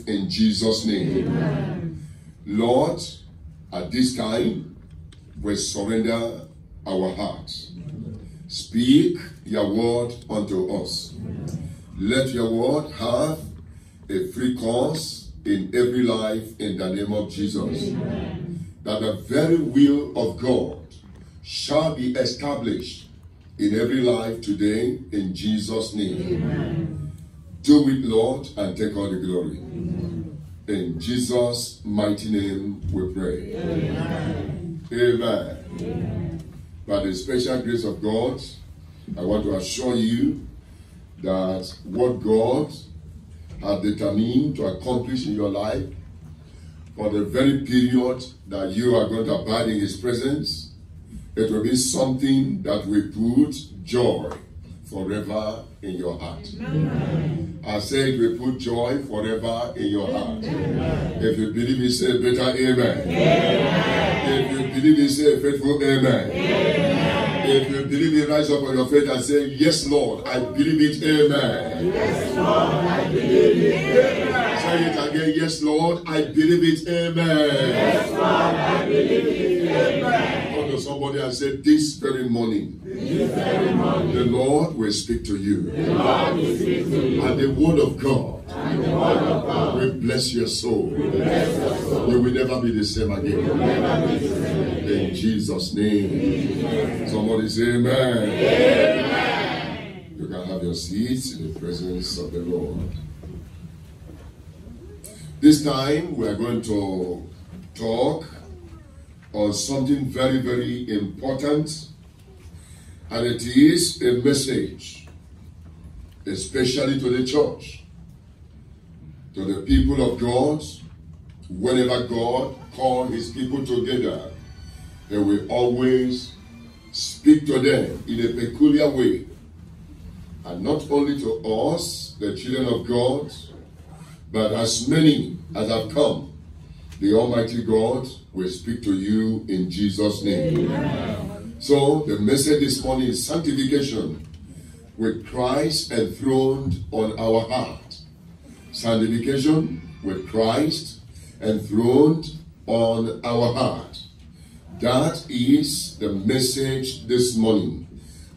life in Jesus' name. Amen. Lord, at this time, we surrender our hearts. Speak your word unto us. Let your word have a free course in every life in the name of Jesus. Amen. That the very will of God shall be established in every life today in Jesus' name. Amen. Do it, Lord, and take all the glory. Amen. In Jesus' mighty name we pray. Amen. Amen. Amen. By the special grace of God, I want to assure you that what God has determined to accomplish in your life for the very period that you are going to abide in his presence, it will be something that will put joy forever in your heart. Amen. I say it will put joy forever in your heart. Amen. If you believe it, say better amen. Amen. If you believe it, say faithful amen. Amen. If you believe it, rise up on your faith and say, yes, Lord, I believe it, amen. Yes, Lord, I believe it, amen. Say it again, yes, Lord, I believe it, amen. Yes, Lord, I believe it, amen. Come to somebody and say, this very morning, the Lord will speak to you. The Lord will speak to you. And the word of God And the word of God will bless your soul. will bless your soul. You will never be the same again. You will never be the same again. In Jesus' name. Somebody say amen. Amen. You can have your seats in the presence of the Lord. This time we are going to talk on something very, very important. And it is a message, especially to the church, to the people of God. Whenever God calls his people together, he will always speak to them in a peculiar way. And not only to us, the children of God, but as many as have come, the Almighty God will speak to you in Jesus' name. Amen. So the message this morning is sanctification with Christ enthroned on our heart. Sanctification with Christ enthroned on our heart. That is the message this morning.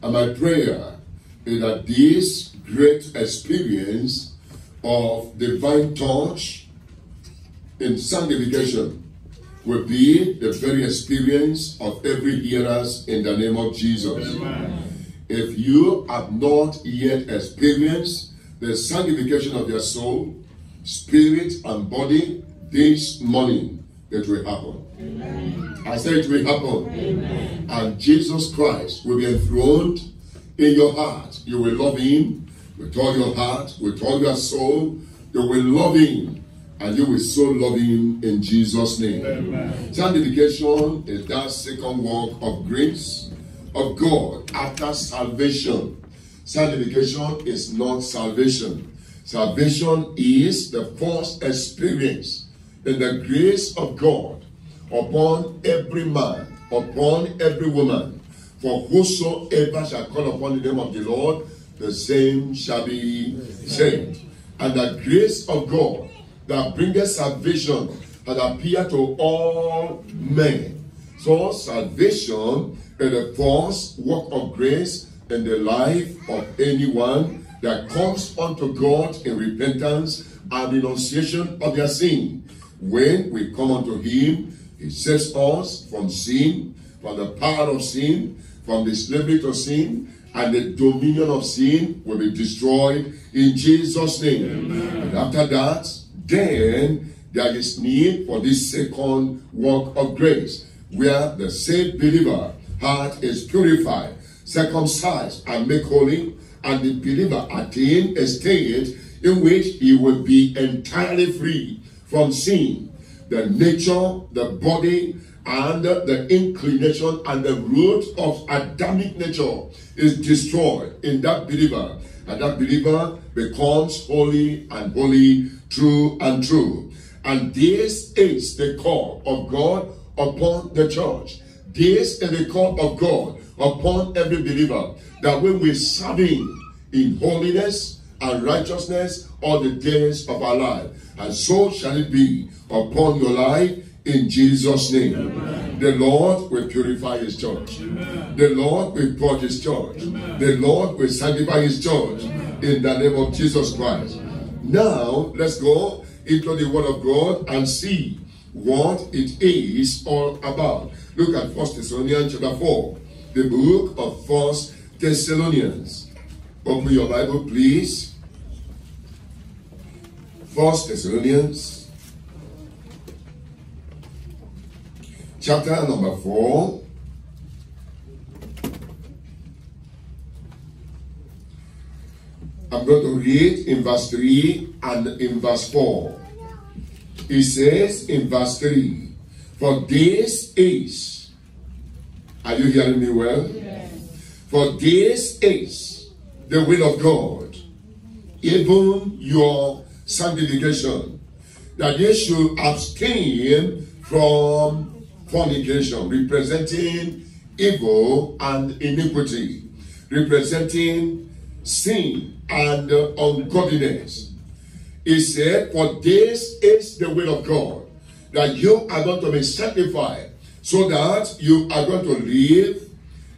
And my prayer is that this great experience of divine touch in sanctification will be the very experience of every hearers in the name of Jesus. Amen. If you have not yet experienced the sanctification of your soul, spirit, and body, this morning it will happen. Amen. I say it will happen. Amen. And Jesus Christ will be enthroned in your heart. You will love him with all your heart, with all your soul. You will love him. And you will so love him in Jesus' name. Amen. Sanctification is that second work of grace of God after salvation. Sanctification is not salvation. Salvation is the first experience in the grace of God upon every man, upon every woman. For whosoever shall call upon the name of the Lord, the same shall be saved. And the grace of God that bringeth salvation has appeared to all men. So salvation is the first work of grace in the life of anyone that comes unto God in repentance and renunciation of their sin. When we come unto him, he saves us from sin, from the power of sin, from the slavery to sin, and the dominion of sin will be destroyed in Jesus' name. Amen. And after that, then there is need for this second work of grace, where the saved believer heart is purified, circumcised, and made holy, and the believer attain a state in which he will be entirely free from sin. The nature, the body, and the inclination and the root of Adamic nature is destroyed in that believer, and that believer becomes holy and holy, true and true. And this is the call of God upon the church. This is the call of God upon every believer, that when we serve him in holiness and righteousness all the days of our life. And so shall it be upon your life in Jesus' name. Amen. The Lord will purify his church. Amen. The Lord will purge his church. Amen. The Lord will sanctify his church. Amen. In the name of Jesus Christ. Now, let's go into the Word of God and see what it is all about. Look at 1 Thessalonians chapter 4. The book of 1 Thessalonians. Open your Bible, please. 1 Thessalonians chapter number 4. I'm going to read in verse 3 and in verse 4. It says in verse 3, for this is, are you hearing me well? Yes. For this is the will of God, even your sanctification, that ye should abstain from fornication, representing evil and iniquity, representing sin and ungodliness. He said, for this is the will of God, that you are going to be sanctified, so that you are going to live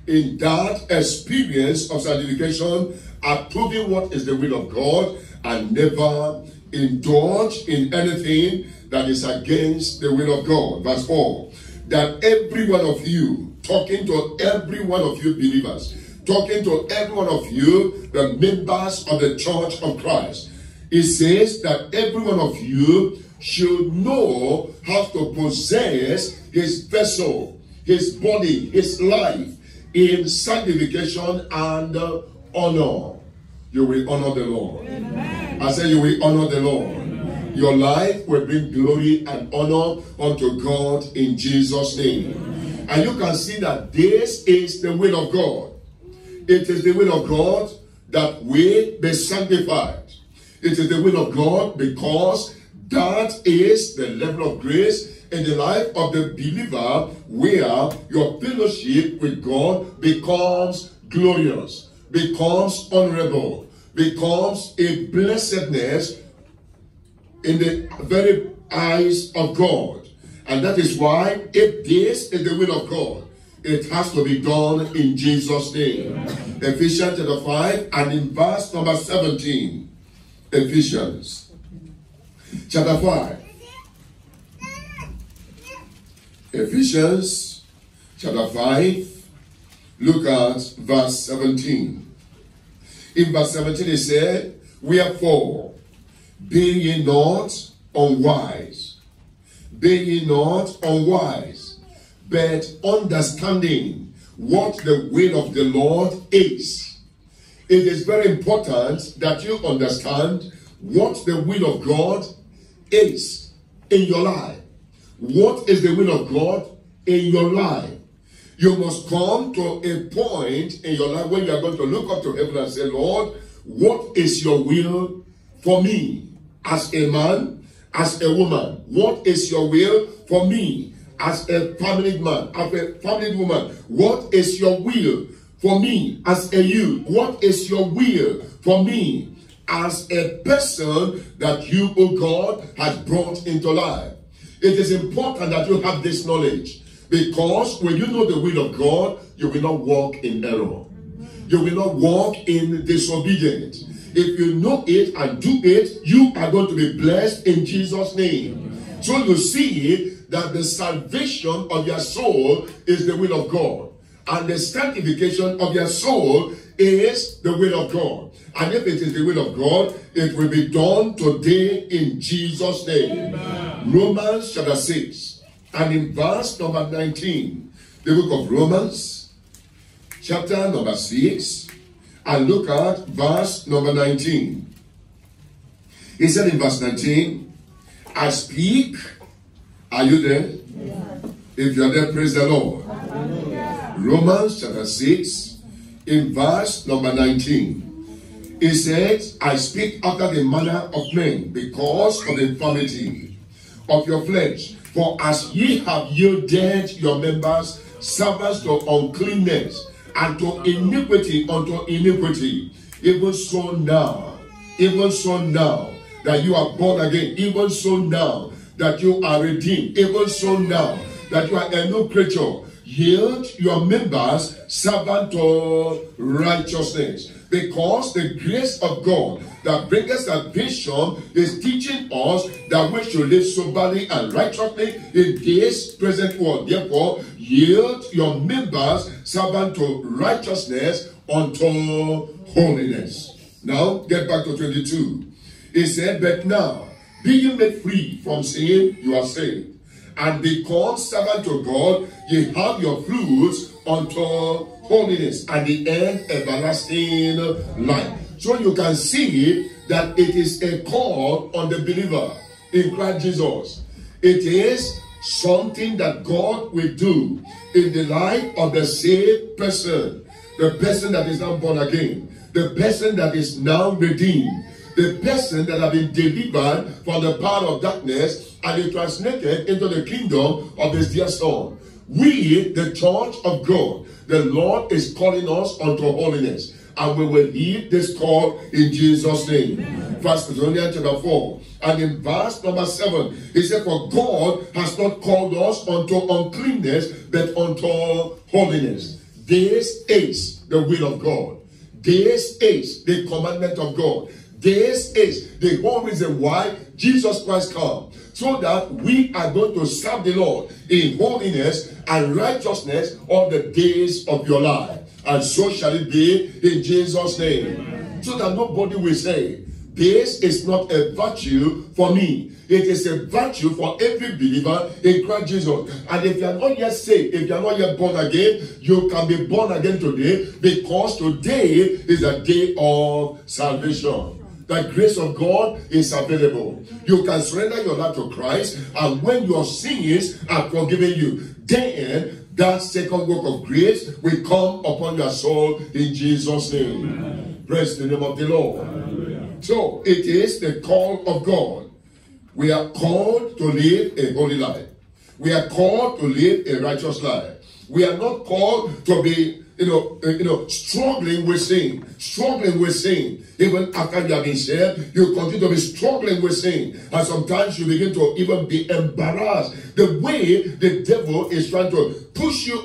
in that experience of sanctification, approving what is the will of God, and never indulge in anything that is against the will of God. Verse 4, that every one of you, talking to every one of you believers, talking to every one of you, the members of the church of Christ, it says that every one of you should know how to possess his vessel, his body, his life in sanctification and honor. You will honor the Lord. Amen. I say you will honor the Lord. Amen. Your life will bring glory and honor unto God in Jesus' name. Amen. And you can see that this is the will of God. It is the will of God that we be sanctified. It is the will of God because that is the level of grace in the life of the believer where your fellowship with God becomes glorious, becomes honorable, becomes a blessedness in the very eyes of God. And that is why if this is the will of God, it has to be done in Jesus' name. Amen. Ephesians chapter 5 and in verse number 17. Ephesians chapter 5. Ephesians chapter 5. Look at verse 17. In verse 17 it said, wherefore, be ye not unwise. Be ye not unwise, but understanding what the will of the Lord is. It is very important that you understand what the will of God is in your life. What is the will of God in your life? You must come to a point in your life when you are going to look up to heaven and say, Lord, what is your will for me as a man, as a woman? What is your will for me as a family man, as a family woman? What is your will for me as a youth? What is your will for me as a person that you, oh God, has brought into life? It is important that you have this knowledge, because when you know the will of God, you will not walk in error. You will not walk in disobedience. If you know it and do it, you are going to be blessed in Jesus' name. So you see that the salvation of your soul is the will of God, and the sanctification of your soul is the will of God. And if it is the will of God, it will be done today in Jesus' name. Amen. Romans chapter 6 and in verse number 19. The book of Romans chapter number 6 and look at verse number 19. He said in verse 19, I speak. Are you there? Yeah. If you are there, praise the Lord. Hallelujah. Romans chapter 6 in verse number 19. He said, I speak after the manner of men, because of the infirmity of your flesh. For as ye have yielded your members servants to uncleanness, and to iniquity unto iniquity, even so now even so now that you are born again, even so now that you are redeemed, even so now that you are a new creature, yield your members servant to righteousness. Because the grace of God that brings us salvation is teaching us that we should live soberly and righteously in this present world. Therefore, yield your members servant to righteousness unto holiness. Now, get back to 22. He said, but now, being made free from sin, you are saved. And become servant to God, ye have your fruits unto holiness, and the end everlasting life. So you can see that it is a call on the believer in Christ Jesus. It is something that God will do in the life of the saved person, the person that is now born again, the person that is now redeemed, the person that has been delivered from the power of darkness and is translated into the kingdom of his dear Son. We, the church of God, the Lord is calling us unto holiness, and we will heed this call in Jesus' name. 1 Thessalonians chapter 4, and in verse number 7, he said, for God has not called us unto uncleanness, but unto holiness. This is the will of God. This is the commandment of God. This is the whole reason why Jesus Christ came, so that we are going to serve the Lord in holiness and righteousness all the days of your life. And so shall it be in Jesus' name. Amen. So that nobody will say, this is not a virtue for me. It is a virtue for every believer in Christ Jesus. And if you are not yet saved, if you are not yet born again, you can be born again today, because today is a day of salvation. The grace of God is available. You can surrender your life to Christ, and when your sins are forgiven you, then that second work of grace will come upon your soul in Jesus' name. Amen. Praise the name of the Lord. Hallelujah. So it is the call of God. We are called to live a holy life. We are called to live a righteous life. We are not called to be struggling with sin. Even after you have been saved, you continue to be struggling with sin. And sometimes you begin to even be embarrassed. The way the devil is trying to push you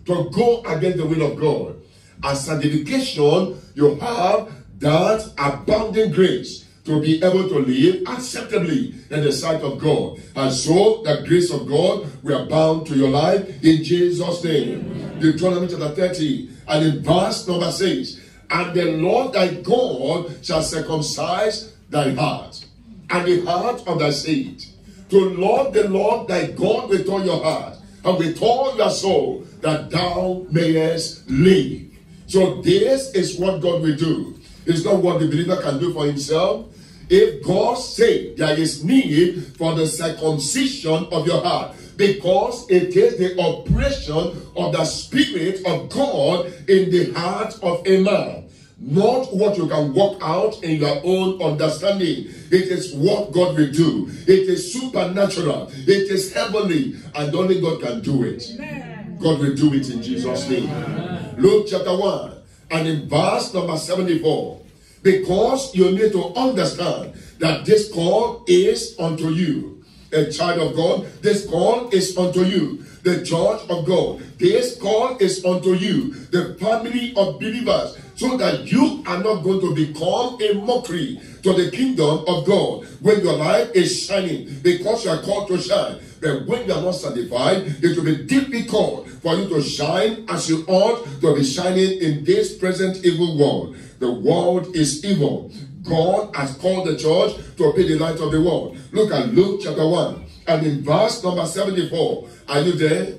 to go against the will of God. As sanctification, you have that abounding grace to be able to live acceptably in the sight of God. And so, the grace of God will abound to your life in Jesus' name. Deuteronomy chapter 30, and in verse number 6, and the Lord thy God shall circumcise thy heart, and the heart of thy seed, to love the Lord thy God with all your heart, and with all your soul, that thou mayest live. So this is what God will do. It's not what the believer can do for himself. If God said there is need for the circumcision of your heart, because it is the operation of the Spirit of God in the heart of a man, not what you can work out in your own understanding. It is what God will do. It is supernatural. It is heavenly, and only God can do it. Amen. God will do it in Jesus' name. Amen. Luke chapter 1, and in verse number 74. Because you need to understand that this call is unto you. A child of God, this call is unto you. The church of God, this call is unto you. The family of believers, so that you are not going to become a mockery to the kingdom of God when your life is shining, because you are called to shine. But when you are not sanctified, it will be difficult for you to shine as you ought to be shining in this present evil world. The world is evil. God has called the church to be the light of the world. Look at Luke chapter 1, and in verse number 74. Are you there?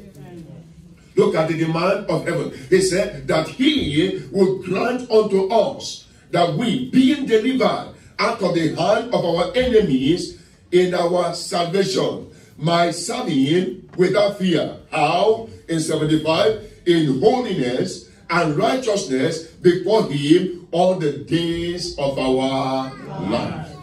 Look at the demand of heaven. He said that he would grant unto us that we, being delivered out of the hand of our enemies in our salvation, might serve him without fear. How? In 75, in holiness and righteousness before him all the days of our life.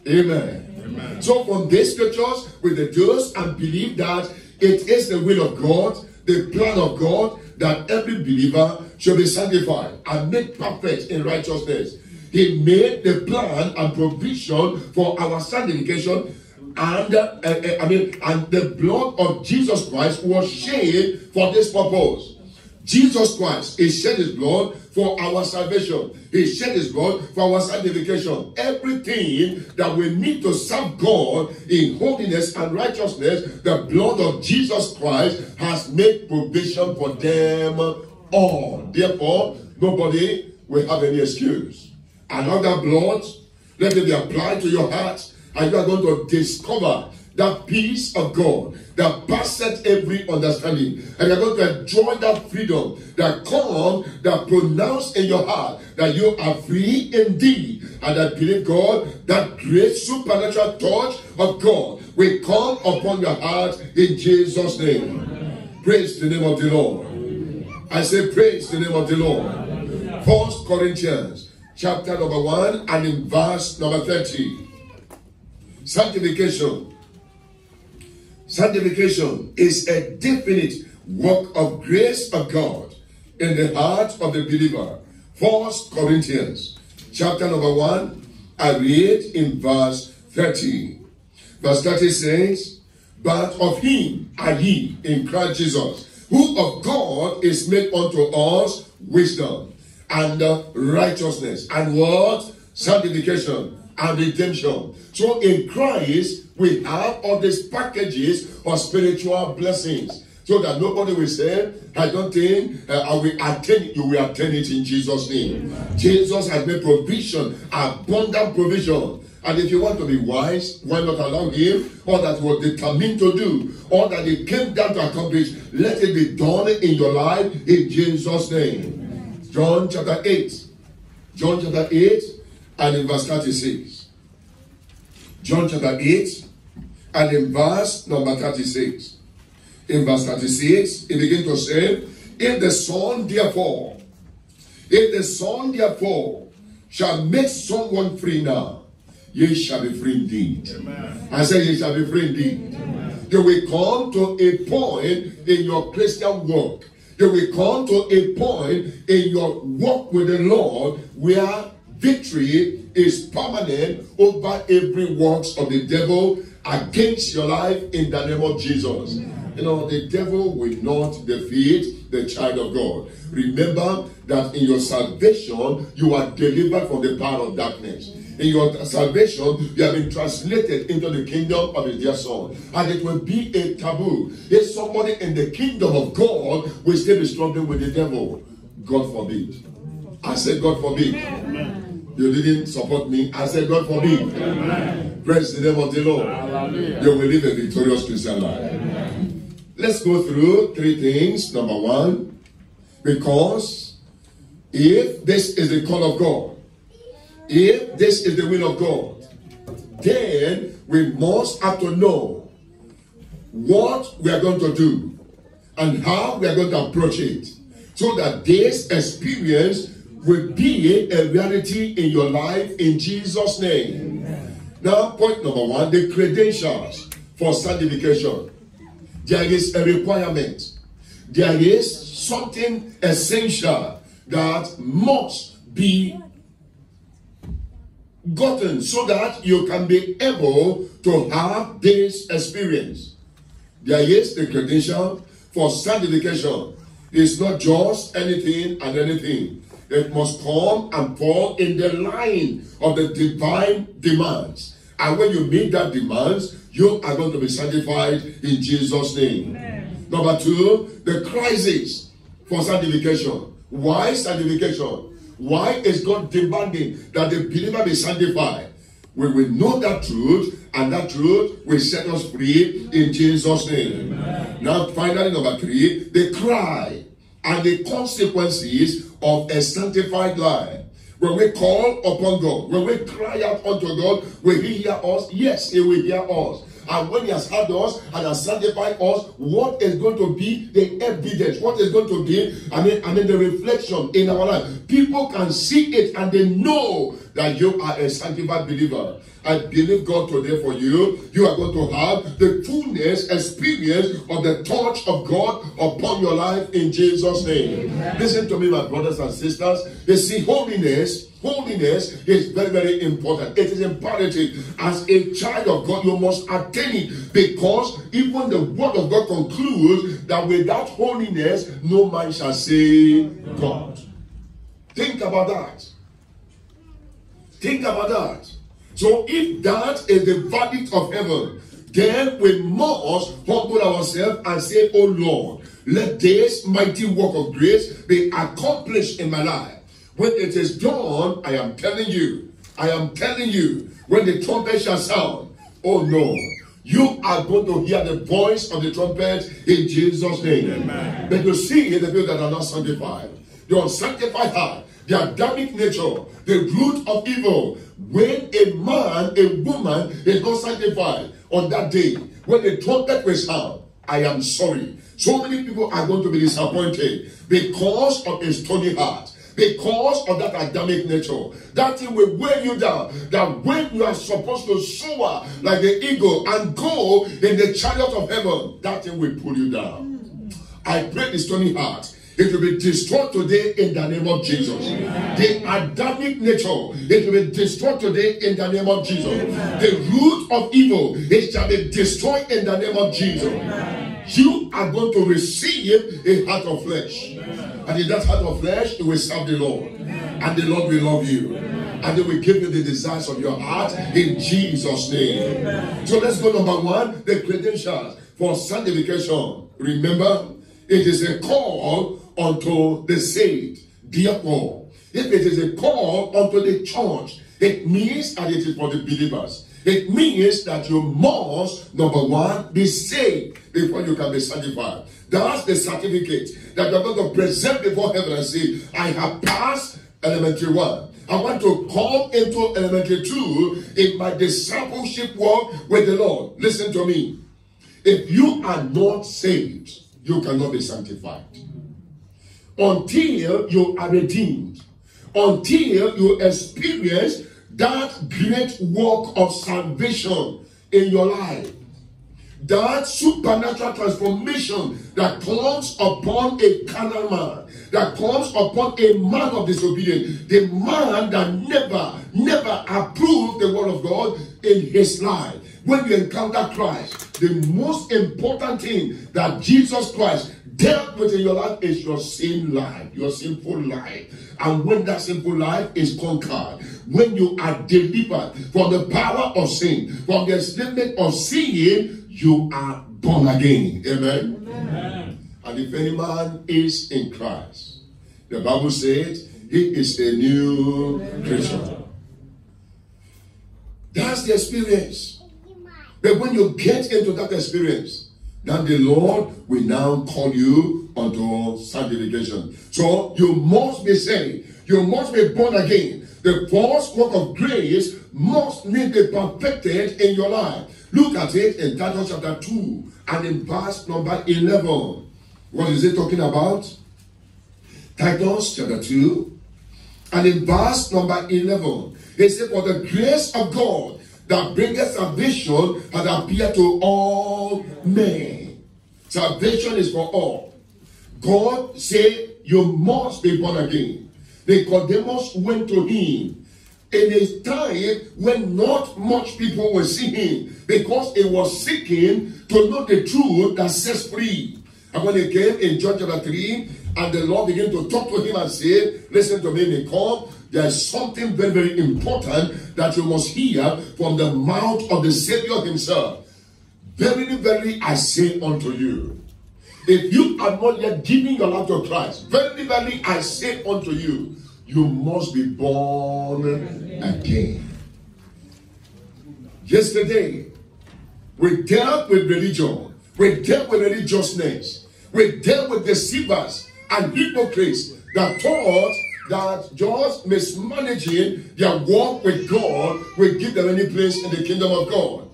Amen. Amen. So from these scriptures, we deduce and believe that it is the will of God, the plan of God, that every believer should be sanctified and made perfect in righteousness. He made the plan and provision for our sanctification, and and the blood of Jesus Christ was shed for this purpose. Jesus Christ, He shed His blood for our salvation. He shed His blood for our sanctification. Everything that we need to serve God in holiness and righteousness, the blood of Jesus Christ has made provision for them all. Therefore, nobody will have any excuse. Allow that blood, let it be applied to your heart, and you are going to discover that peace of God that passeth every understanding, and you're going to enjoy that freedom that comes, that pronounce in your heart that you are free indeed, and I believe God, that great supernatural touch of God will come upon your heart in Jesus' name. Amen. Praise the name of the Lord. I say praise the name of the Lord. 1 Corinthians chapter number 1 and in verse number 30. Sanctification. Sanctification is a definite work of grace of God in the heart of the believer. 1 Corinthians chapter number 1, I read in verse 30. Verse 30 says, but of Him are ye in Christ Jesus, who of God is made unto us wisdom and righteousness and what? Sanctification and redemption. So in Christ, we have all these packages of spiritual blessings, so that nobody will say, I don't think I will attain it. You will attain it in Jesus' name. Amen. Jesus has made provision, abundant provision. And if you want to be wise, why not allow Him, all that He was determined to do, all that He came down to accomplish, let it be done in your life in Jesus' name. Amen. John chapter 8. John chapter 8 and in verse 36. John chapter 8 and in verse number 36. In verse 36, He begins to say, if the Son therefore shall make someone free now, ye shall be free indeed. Amen. I say ye shall be free indeed. Amen. You will come to a point in your Christian work. You will come to a point in your walk with the Lord where victory is permanent over every works of the devil against your life in the name of Jesus. You know, the devil will not defeat the child of God. Remember that in your salvation, you are delivered from the power of darkness. In your salvation, you have been translated into the kingdom of His dear Son. And it will be a taboo if somebody in the kingdom of God will still be struggling with the devil. God forbid. I said God forbid. Amen. You didn't support me. I said God forbid. Amen. Praise the name of the Lord. Hallelujah. You will live a victorious Christian life. Amen. Let's go through three things. Number one, because if this is the call of God, if this is the will of God, then we must have to know what we are going to do and how we are going to approach it, so that this experience will be a reality in your life in Jesus' name. Amen. Now, point number one, the credentials for sanctification. There is a requirement. There is something essential that must be gotten so that you can be able to have this experience. There is the credential for sanctification. It's not just anything and anything. It must come and fall in the line of the divine demands. And when you meet that demands, you are going to be sanctified in Jesus' name. Amen. Number two, the crisis for sanctification. Why sanctification? Why is God demanding that the believer be sanctified? We will know that truth, and that truth will set us free in Jesus' name. Amen. Now, finally, number three, the cry and the consequences of a sanctified life. When we call upon God, when we cry out unto God, will He hear us? Yes, He will hear us. And when He has heard us and has sanctified us, what is going to be the evidence? What is going to be, the reflection in our life? People can see it and they know that you are a sanctified believer. I believe God today for you. You are going to have the fullness, experience of the touch of God upon your life in Jesus' name. Amen. Listen to me, my brothers and sisters. You see, holiness is very, very important. It is imperative. As a child of God, you must attain it, because even the word of God concludes that without holiness, no man shall see God. Think about that. Think about that. So if that is the verdict of heaven, then we must humble ourselves and say, oh Lord, let this mighty work of grace be accomplished in my life. When it is done, I am telling you, when the trumpet shall sound, oh no, you are going to hear the voice of the trumpet in Jesus' name. Amen. But you see the people that are not sanctified, the unsanctified heart, the Adamic nature, the root of evil. When a man, a woman is not sanctified on that day, when the trumpet will sound, I am sorry. So many people are going to be disappointed because of a stony heart. Because of that Adamic nature, that thing will weigh you down. That when you are supposed to soar like the eagle and go in the chariot of heaven, that thing will pull you down. I pray the stony heart, it will be destroyed today in the name of Jesus. Amen. The Adamic nature, it will be destroyed today in the name of Jesus. Amen. The root of evil, it shall be destroyed in the name of Jesus. Amen. You are going to receive a heart of flesh. Amen. And in that heart of flesh, you will serve the Lord. Amen. And the Lord will love you. Amen. And they will give you the desires of your heart in Jesus' name. Amen. So let's go number one, the credentials for sanctification. Remember, it is a call unto the saved. Therefore, if it is a call unto the church, it means that it is for the believers. It means that you must, number one, be saved before you can be sanctified. That's the certificate that you're going to present before heaven and say, I have passed elementary 1. I want to come into elementary 2 in my discipleship work with the Lord. Listen to me. If you are not saved, you cannot be sanctified. Until you are redeemed. Until you experience that great work of salvation in your life. That supernatural transformation that comes upon a carnal man, that comes upon a man of disobedience, the man that never approved the word of God in his life. When you encounter Christ, the most important thing that Jesus Christ dealt with in your life is your sin life, your sinful life. And when that sinful life is conquered, when you are delivered from the power of sin, from the enslavement of sin, you are born again. Amen? Amen. And if any man is in Christ, the Bible says he is a new creature. That's the experience. But when you get into that experience, then the Lord will now call you unto sanctification. So you must be saved. You must be born again. The first work of grace must be perfected in your life. Look at it in Titus chapter 2 and in verse number 11. What is it talking about? Titus chapter 2 and in verse number 11. It says, for the grace of God that bringeth salvation has appeared to all men. Salvation is for all. God said you must be born again. Nicodemus went to him in a time when not much people were seeing him, because he was seeking to know the truth that sets free. And when he came in John chapter 3, and the Lord began to talk to him and say, listen to me, Nicole, there is something very, very important that you must hear from the mouth of the Savior himself. Verily, verily, I say unto you, if you are not yet giving your life to Christ, verily, verily, I say unto you, you must be born again. Yesterday, we dealt with religion. We dealt with religiousness. We dealt with deceivers and hypocrites that thought that just mismanaging their walk with God will give them any place in the kingdom of God.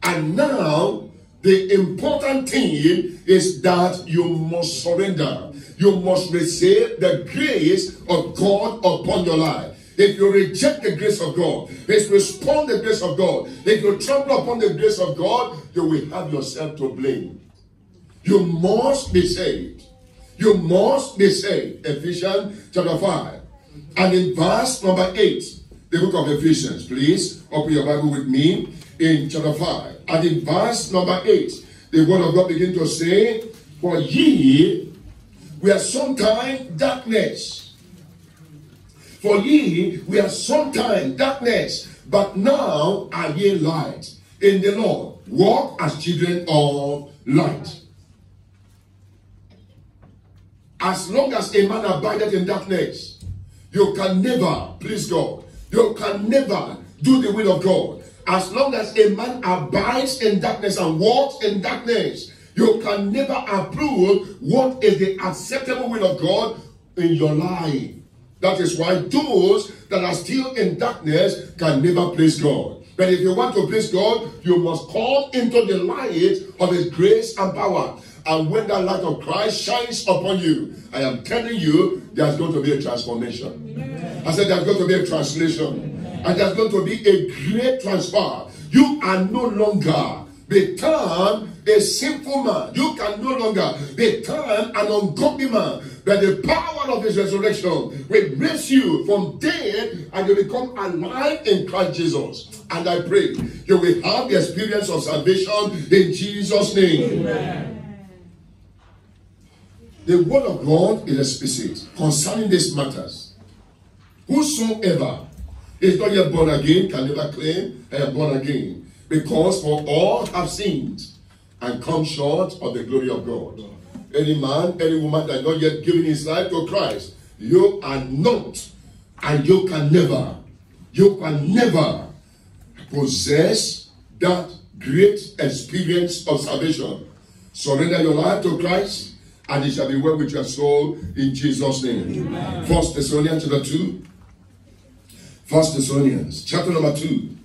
And now, the important thing is that you must surrender. You must receive the grace of God upon your life. if you reject the grace of God, if you scorn the grace of God, if you trample upon the grace of God, you will have yourself to blame. You must be saved. You must be saved. Ephesians chapter 5. And in verse number 8, the book of Ephesians, please open your Bible with me in chapter 5. And in verse number 8, the word of God begins to say, for ye were sometime darkness. For ye were sometime darkness, but now are ye light in the Lord. Walk as children of light. As long as a man abideth in darkness, you can never please God. You can never do the will of God. As long as a man abides in darkness and walks in darkness, you can never approve what is the acceptable will of God in your life. That is why those that are still in darkness can never please God. But if you want to please God, you must come into the light of His grace and power. And when that light of Christ shines upon you, I am telling you, there's going to be a transformation. Amen. I said there's going to be a translation. Amen. And there's going to be a great transfer. You are no longer become a sinful man. You can no longer become an ungodly man. But the power of His resurrection will raise you from dead and you become alive in Christ Jesus. And I pray you will have the experience of salvation in Jesus' name. Amen. The word of God is explicit concerning these matters. Whosoever is not yet born again can never claim I am born again. Because for all have sinned and come short of the glory of God. Any man, any woman that has not yet given his life to Christ, you are not and you can never possess that great experience of salvation. Surrender your life to Christ, and it shall be well with your soul in Jesus' name. 1 Thessalonians chapter 2. 1 Thessalonians chapter number 2.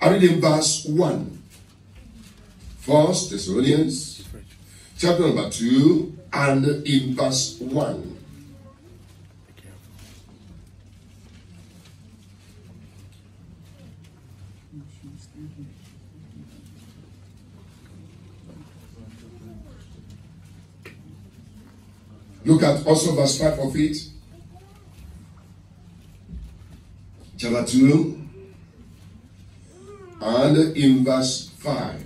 I read in verse 1. 1 Thessalonians chapter number 2 and in verse 1. Look at also verse 5 of it. Chapter 2 and in verse 5.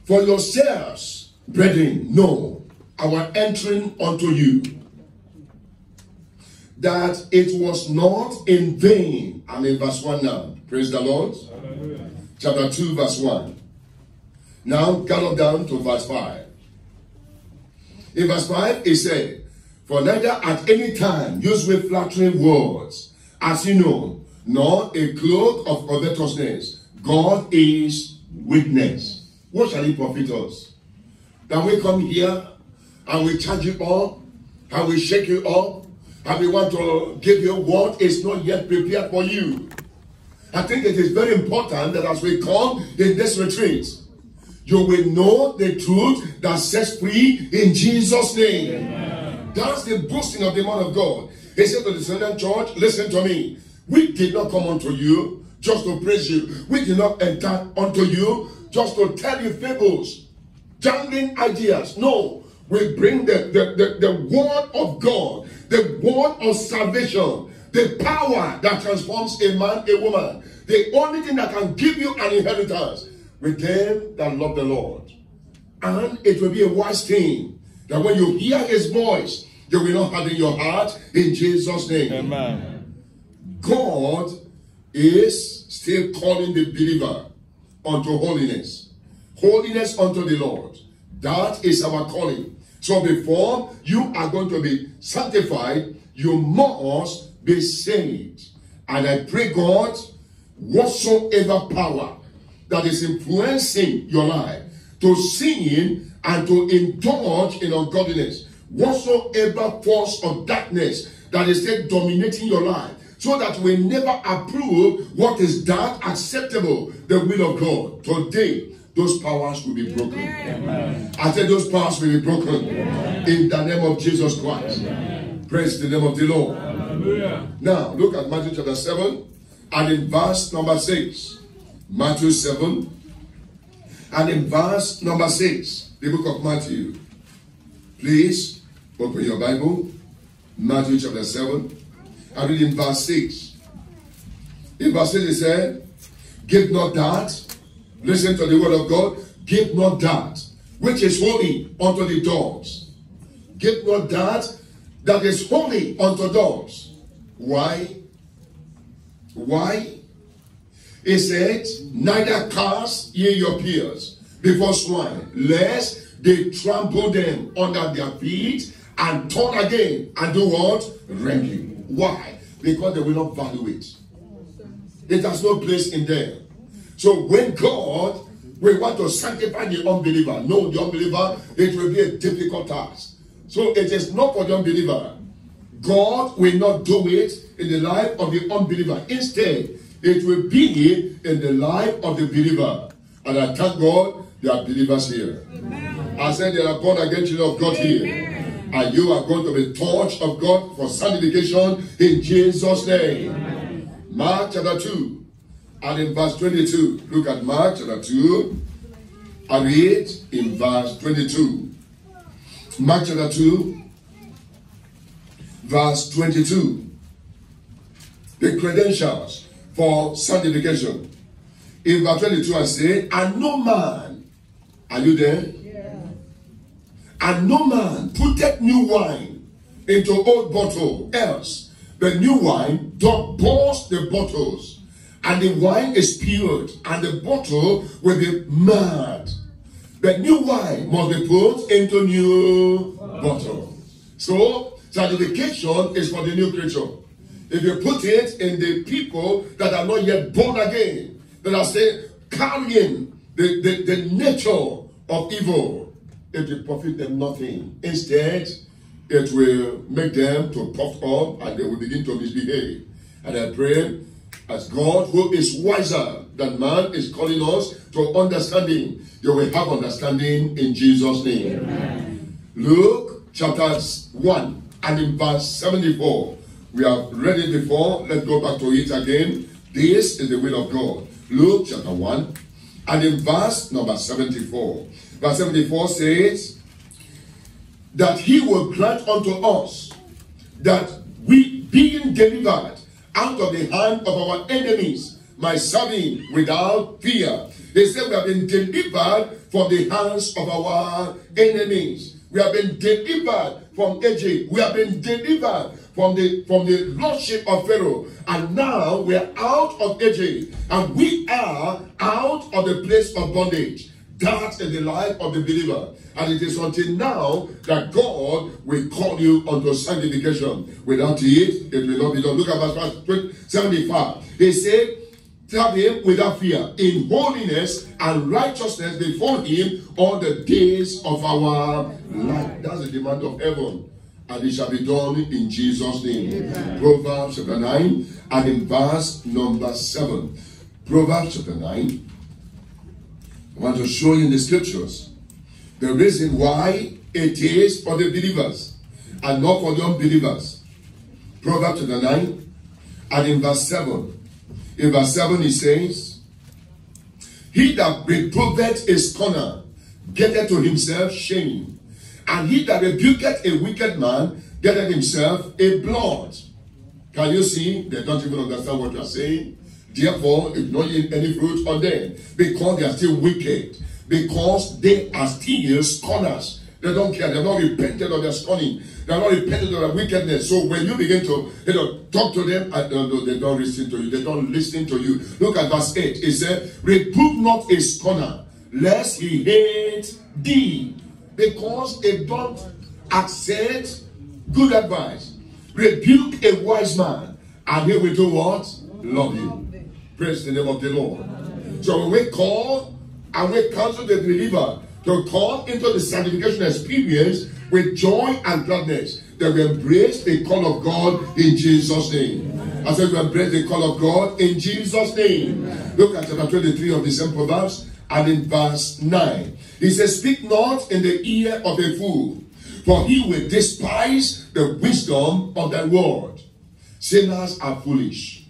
For yourselves, brethren, know our entering unto you, that it was not in vain. I'm in verse 1 now. Praise the Lord. Hallelujah. Chapter 2 verse 1. Now gather down to verse 5. In verse 5 it said, for neither at any time use we flattering words, as you know, nor a cloak of covetousness. God is witness. What shall it profit us? That we come here and we charge you up, and we shake you up, and we want to give you what is not yet prepared for you. I think it is very important that as we come in this retreat, you will know the truth that sets free in Jesus' name. Amen. That's the boasting of the man of God. He said to the Thessalonian church, listen to me. We did not come unto you just to praise you. We did not enter unto you just to tell you fables, jangling ideas. No, we bring the word of God, the word of salvation, the power that transforms a man, a woman. The only thing that can give you an inheritance with them that love the Lord. And it will be a wise thing that when you hear His voice, you will not harden your heart in Jesus' name. Amen. God is still calling the believer unto holiness. Holiness unto the Lord. That is our calling. So before you are going to be sanctified, you must be saved. And I pray God, whatsoever power that is influencing your life to sin and to indulge in ungodliness, whatsoever force of darkness that is still dominating your life, so that we never approve what is that acceptable, the will of God. Today, those powers will be broken. Amen. I said those powers will be broken. Amen. In the name of Jesus Christ. Amen. Praise the name of the Lord. Hallelujah. Now, look at Matthew chapter 7 and in verse number 6. Matthew 7 and in verse number 6. The book of Matthew. Please open your Bible. Matthew chapter 7. I read in verse 6. In verse 6 it said, give not that. Listen to the word of God. Give not that which is holy unto the dogs. Give not that that is holy unto dogs. Why? Why? He said, neither cast ye your peers before swine, lest they trample them under their feet and turn again and do what? Rend you. Why? Because they will not value it. It has no place in there. So when God will want to sanctify the unbeliever, no, the unbeliever, it will be a difficult task. So it is not for the unbeliever. God will not do it in the life of the unbeliever. Instead, it will be in the life of the believer. And I thank God there are believers here. Amen. I said there are born again children of God here. Amen. And you are going to be touched of God for sanctification in Jesus' name. Amen. Mark chapter 2 and in verse 22. Look at Mark chapter 2 and read in verse 22. Mark chapter 2 verse 22. The credentials for sanctification. In verse 22 I say, and no man, are you there? Yeah. And no man putteth new wine into old bottle, else the new wine doth burst the bottles, and the wine is spilled, and the bottle will be marred. The new wine must be put into new bottle. So sanctification is for the new creature. If you put it in the people that are not yet born again, that are still carrying the nature of evil, it will profit them nothing. Instead, it will make them to puff up and they will begin to misbehave. And I pray, as God, who is wiser than man, is calling us to understanding, you will have understanding in Jesus' name. Amen. Luke chapter 1 and in verse 74. We have read it before. Let's go back to it again. This is the will of God. Luke chapter 1 and in verse number 74. Verse 74 says that he will grant unto us that we, being delivered out of the hand of our enemies, might serve him without fear. They said we have been delivered from the hands of our enemies. We have been delivered from Egypt. We have been delivered from the lordship of Pharaoh. And now we are out of Egypt. And we are out of the place of bondage. That is the life of the believer. And it is until now that God will call you unto sanctification. Without it, it will not be done. Look at verse 75. He said, serve him without fear, in holiness and righteousness before him all the days of our life. That's the demand of heaven. And it shall be done in Jesus' name. Amen. Proverbs chapter 9 and in verse number 7. Proverbs chapter 9. I want to show you in the scriptures the reason why it is for the believers and not for the unbelievers. Proverbs chapter 9 and in verse 7. In verse 7 he says, he that reproveth a scorner getteth to himself shame, and he that rebuketh a wicked man getteth himself a blood. Can you see? They don't even understand what you are saying. Therefore, if not eat any fruit on them, because they are still wicked, because they are still scorners. They don't care. They're not repented of their scorning. They're not repented of their wickedness. So when you begin to talk to them, they don't listen to you. They don't listen to you. Look at verse 8. It said, reprove not a scorner, lest he hate thee. Because they don't accept good advice. Rebuke a wise man, and he will do what? Love you. Praise the name of the Lord. So when we call and we counsel the believer to come into the sanctification experience with joy and gladness, they will embrace the call of God in Jesus' name. I said we embrace the call of God in Jesus' name. Look at chapter 23 of the same Proverbs and in verse 9. He says, speak not in the ear of a fool For he will despise the wisdom of thy word. Sinners are foolish.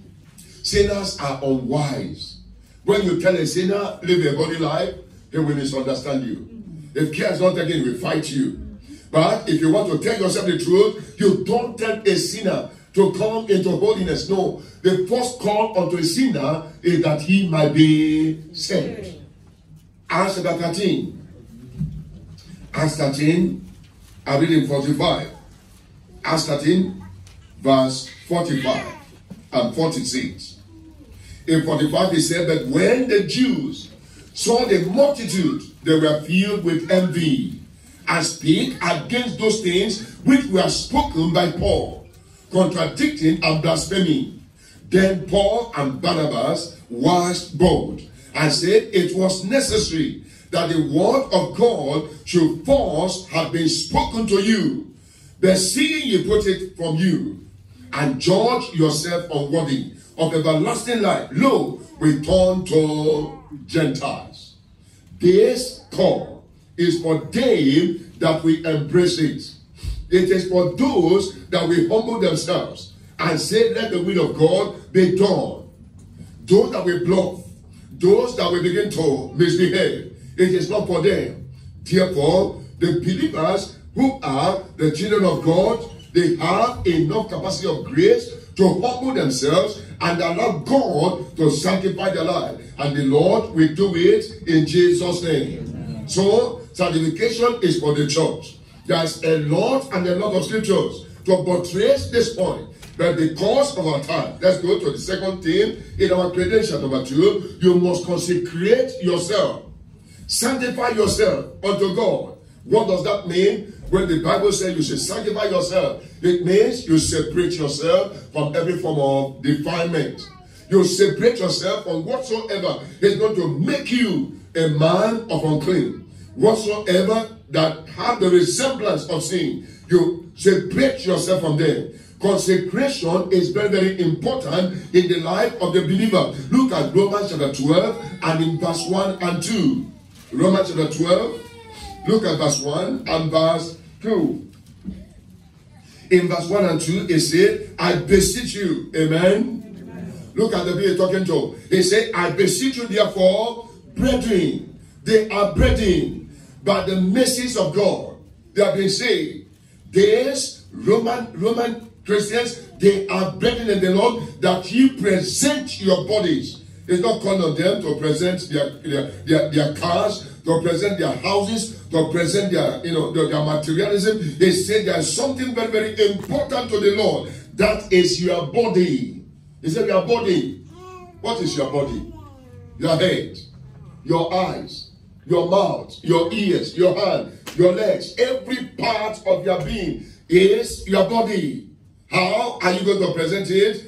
Sinners are unwise. When you tell a sinner, live a holy life, he will misunderstand you. If care is not taken, he will fight you. But if you want to tell yourself the truth, you don't tell a sinner to come into holiness. No, the first call unto a sinner is that he might be saved. Acts chapter 13. Acts 13, I read in 45. Acts 13, verse 45 and 46. In 45, he said that when the Jews saw the multitude, they were filled with envy and speak against those things which were spoken by Paul, contradicting and blaspheming. Then Paul and Barnabas waxed bold and said it was necessary that the word of God should first have been spoken to you, but seeing ye put it from you, and judge yourself unworthy of everlasting life, lo, we turn to Gentiles. This call is for them that we embrace it. It is for those that we humble themselves and say, let the will of God be done. Those that we bluff, those that we begin to misbehave, it is not for them. Therefore, the believers who are the children of God, they have enough capacity of grace to humble themselves and allow God to sanctify their life. And the Lord will do it in Jesus' name. Amen. So, sanctification is for the church. There's a lot and a lot of scriptures to buttress this point. But because of our time, let's go to the second theme in our credential. Number 2, you must consecrate yourself. Sanctify yourself unto God. What does that mean? When the Bible says you should sanctify yourself, it means you separate yourself from every form of defilement. You separate yourself from whatsoever is going to make you a man of unclean. Whatsoever that have the resemblance of sin, you separate yourself from them. Consecration is very, very important in the life of the believer. Look at Romans chapter 12 and in verse 1 and 2. Romans chapter 12, look at verse 1 and verse 2. In verse 1 and 2, it said, I beseech you. Amen. Amen. Look at the people talking to. He said, I beseech you therefore, brethren. They are brethren by the mercies of God. They have been saved. There's Roman Christians, they are brethren in the Lord, that you present your bodies. It's not called on them to present their cars, to present their houses, to present their their materialism. They say there's something very, very important to the Lord. That is your body. He said your body. What is your body? Your head, your eyes, your mouth, your ears, your hand, your legs. Every part of your being is your body. How are you going to present it?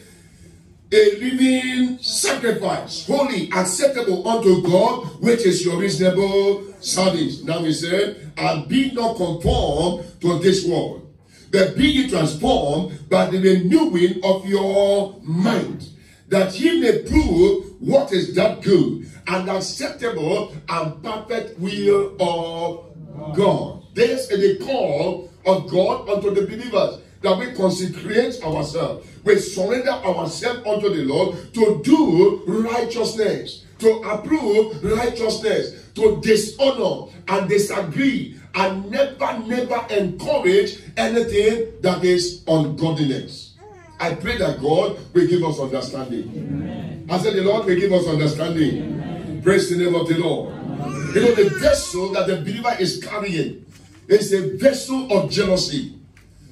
A living sacrifice, holy, acceptable unto God, which is your reasonable service. Now he said, and be not conformed to this world, but be ye transformed by the renewing of your mind, that ye may prove what is that good and acceptable and perfect will of God. This is the call of God unto the believers, that we consecrate ourselves. We surrender ourselves unto the Lord to do righteousness, to approve righteousness, to dishonor and disagree, and never encourage anything that is ungodliness. I pray that God will give us understanding. Amen. I said the Lord will give us understanding. Amen. Praise the name of the Lord. Amen. You know, the vessel that the believer is carrying is a vessel of jealousy.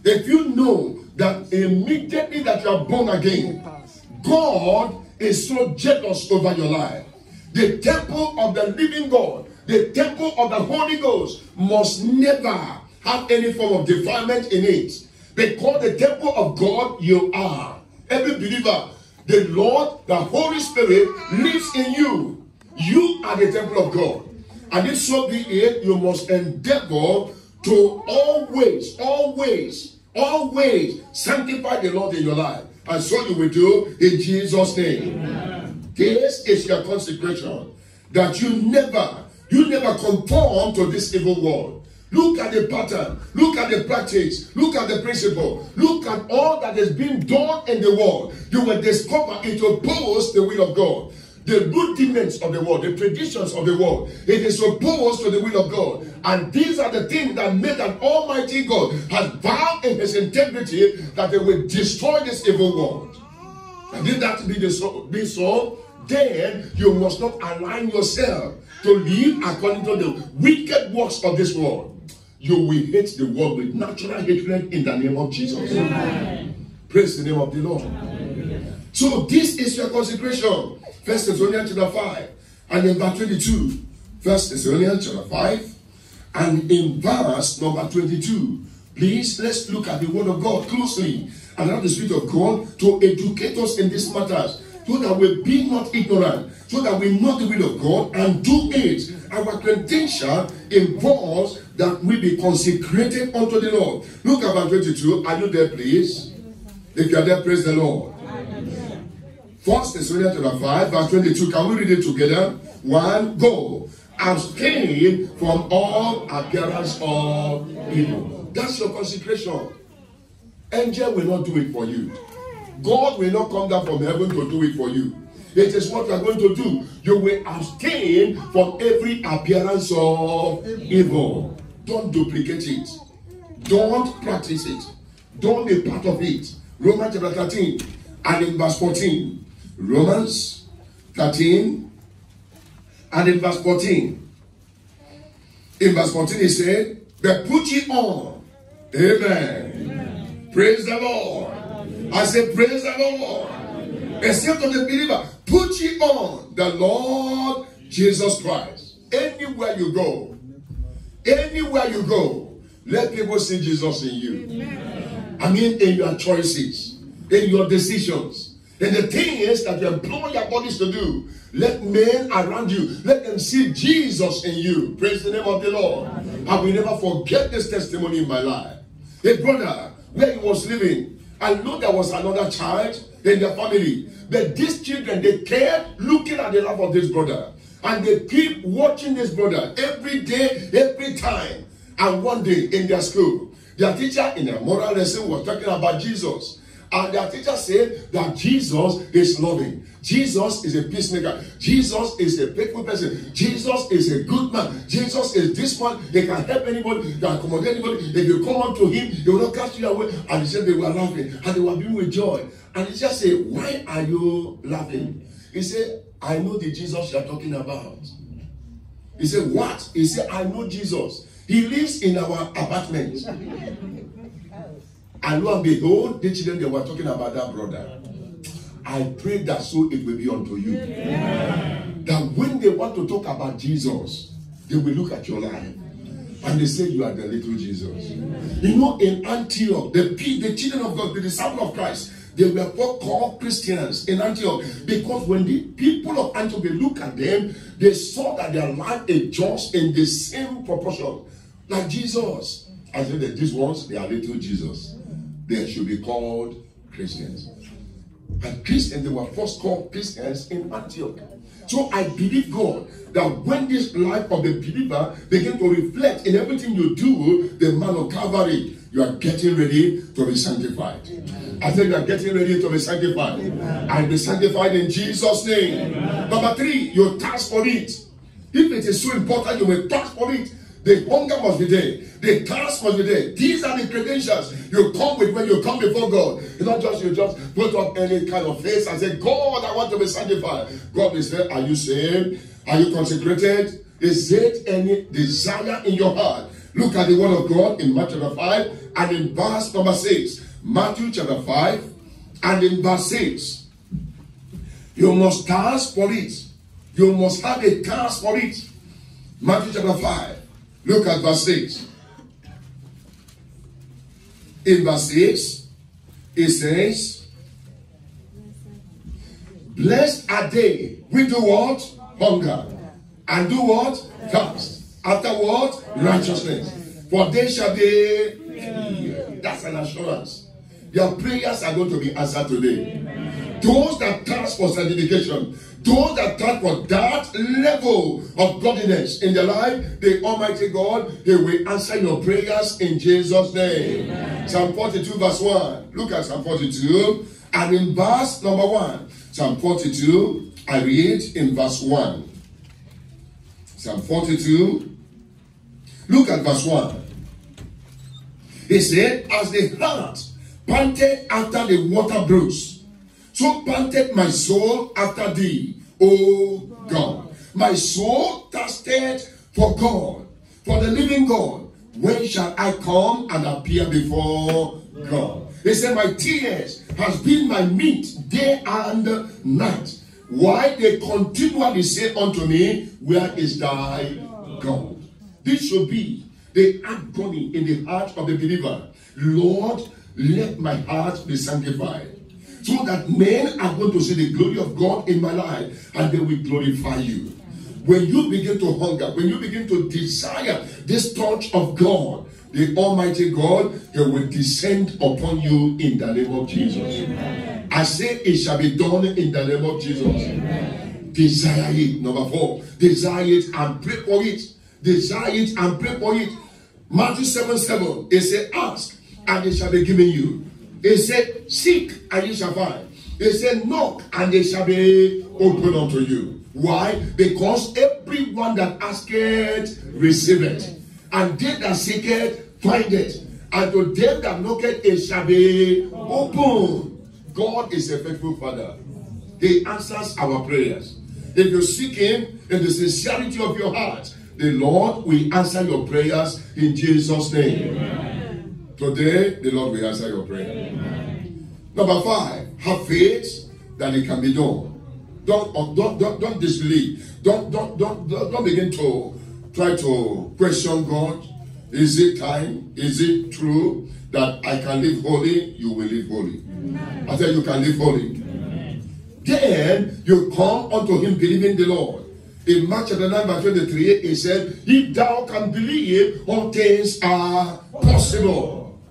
If you know that immediately that you are born again, God is so jealous over your life. The temple of the living God, the temple of the Holy Ghost, must never have any form of defilement in it. Because the temple of God you are. Every believer, the Lord, the Holy Spirit lives in you. You are the temple of God. And if so be it, you must endeavor to always sanctify the Lord in your life. And so you will do in Jesus' name. Amen. This is your consecration. That you never conform to this evil world. Look at the pattern. Look at the practice. Look at the principle. Look at all that has been done in the world. You will discover it opposes the will of God. The rudiments of the world, the traditions of the world, it is opposed to the will of God. And these are the things that make an Almighty God has vowed in his integrity that they will destroy this evil world. And if that be so, then you must not align yourself to live according to the wicked works of this world. You will hate the world with natural hatred in the name of Jesus. Amen. Praise the name of the Lord. Amen. So this is your consecration. 1 Thessalonians chapter 5 and in verse 22. 1 Thessalonians chapter 5 and in verse number 22. Please, let's look at the word of God closely and allow the Spirit of God to educate us in these matters, so that we be not ignorant, so that we know the will of God and do it. Our credential involves that we be consecrated unto the Lord. Look at verse 22. Are you there, please? If you are there, praise the Lord. 1 Thessalonians chapter 5, verse 22. Can we read it together? 1, go. Abstain from all appearance of evil. That's your consecration. Angel will not do it for you. God will not come down from heaven to do it for you. It is what you are going to do. You will abstain from every appearance of evil. Don't duplicate it. Don't practice it. Don't be part of it. Romans chapter 13 and in verse 14. Romans 13 and in verse 14. In verse 14 he said, but put ye on. Amen. Amen. Praise the Lord. I say, praise the Lord. Except of the believer, put ye on the Lord Jesus Christ. Anywhere you go, let people see Jesus in you. Amen. I mean, in your choices, in your decisions, in the things that you employ your bodies to do. Let men around you, let them see Jesus in you. Praise the name of the Lord. Amen. I will never forget this testimony in my life. A brother, where he was living, I know there was another child in their family, but these children, they kept looking at the life of this brother, and they keep watching this brother every day, every time. And one day in their school, their teacher in their moral lesson was talking about Jesus, and their teacher said that Jesus is loving, Jesus is a peacemaker, Jesus is a faithful person, Jesus is a good man, Jesus is this one. They can help anybody, they can accommodate anybody. If you come up to him, he will not cast you away. And he said they were laughing and they were being with joy. And he just said, why are you laughing? He said, I know the Jesus you are talking about. He said, what? He said, I know Jesus. He lives in our apartment. And lo and behold, the children, they were talking about that brother. I pray that so it will be unto you. Amen. That when they want to talk about Jesus, they will look at your life and they say you are the little Jesus. Amen. You know, in Antioch, the children of God, the disciples of Christ, they were called Christians in Antioch, because when the people of Antioch, they look at them, they saw that their life adjusts in the same proportion like Jesus. I said that these ones, they are little Jesus. They should be called Christians. And Christians, they were first called Christians in Antioch. So I believe God that when this life of the believer begin to reflect in everything you do, the man of Calvary, you are getting ready to be sanctified. Amen. I said you are getting ready to be sanctified. Amen. And be sanctified in Jesus' name. Amen. Number 3, you task for it. If it is so important, you will task for it. The hunger must be there. The task must be there. These are the credentials you come with when you come before God. It's not just you just put up any kind of face and say, God, I want to be sanctified. God will say, are you saved? Are you consecrated? Is it any desire in your heart? Look at the word of God in Matthew chapter 5 and in verse number 6. Matthew chapter 5 and in verse 6. You must task for it. You must have a task for it. Matthew chapter 5. Look at verse 6. In verse 6, it says, blessed are they which do what? Hunger. And do what? Fast. After what? Righteousness. For they shall be filled. That's an assurance. Your prayers are going to be answered today. Those that task for sanctification, Those that stand for that level of godliness in their life, the Almighty God, He will answer your prayers in Jesus' name. Amen. Psalm 42 verse 1. Look at Psalm 42. And in verse number 1. Psalm 42, I read in verse 1. Psalm 42. Look at verse 1. He said, as the hart panted after the water brooks, so panted my soul after thee, O God. My soul thirsted for God, for the living God. When shall I come and appear before God? He said, my tears has been my meat day and night. Why they continually say unto me, where is thy God? This should be the agony in the heart of the believer. Lord, let my heart be sanctified, so that men are going to see the glory of God in my life, and they will glorify you. When you begin to hunger, when you begin to desire this touch of God, the Almighty God, He will descend upon you in the name of Jesus. Amen. I say it shall be done in the name of Jesus. Amen. Desire it. Number 4, desire it and pray for it. Desire it and pray for it. Matthew 7:7, it said, ask and it shall be given you. It said, seek and you shall find. It said, knock and it shall be opened unto you. Why? Because everyone that asketh receiveth, and they that seeketh findeth, and to them that knocketh it shall be opened. God is a faithful Father. He answers our prayers. If you seek Him in the sincerity of your heart, the Lord will answer your prayers in Jesus' name. Amen. Today, the Lord will answer your prayer. Amen. Number 5, have faith that it can be done. Don't disbelieve. Don't begin to try to question God. Is it time? Is it true that I can live holy? You will live holy. Amen. I tell you can live holy. Amen. Then you come unto Him believing the Lord. In Mark chapter 9 verse 23, it said, if thou can believe, all things are possible.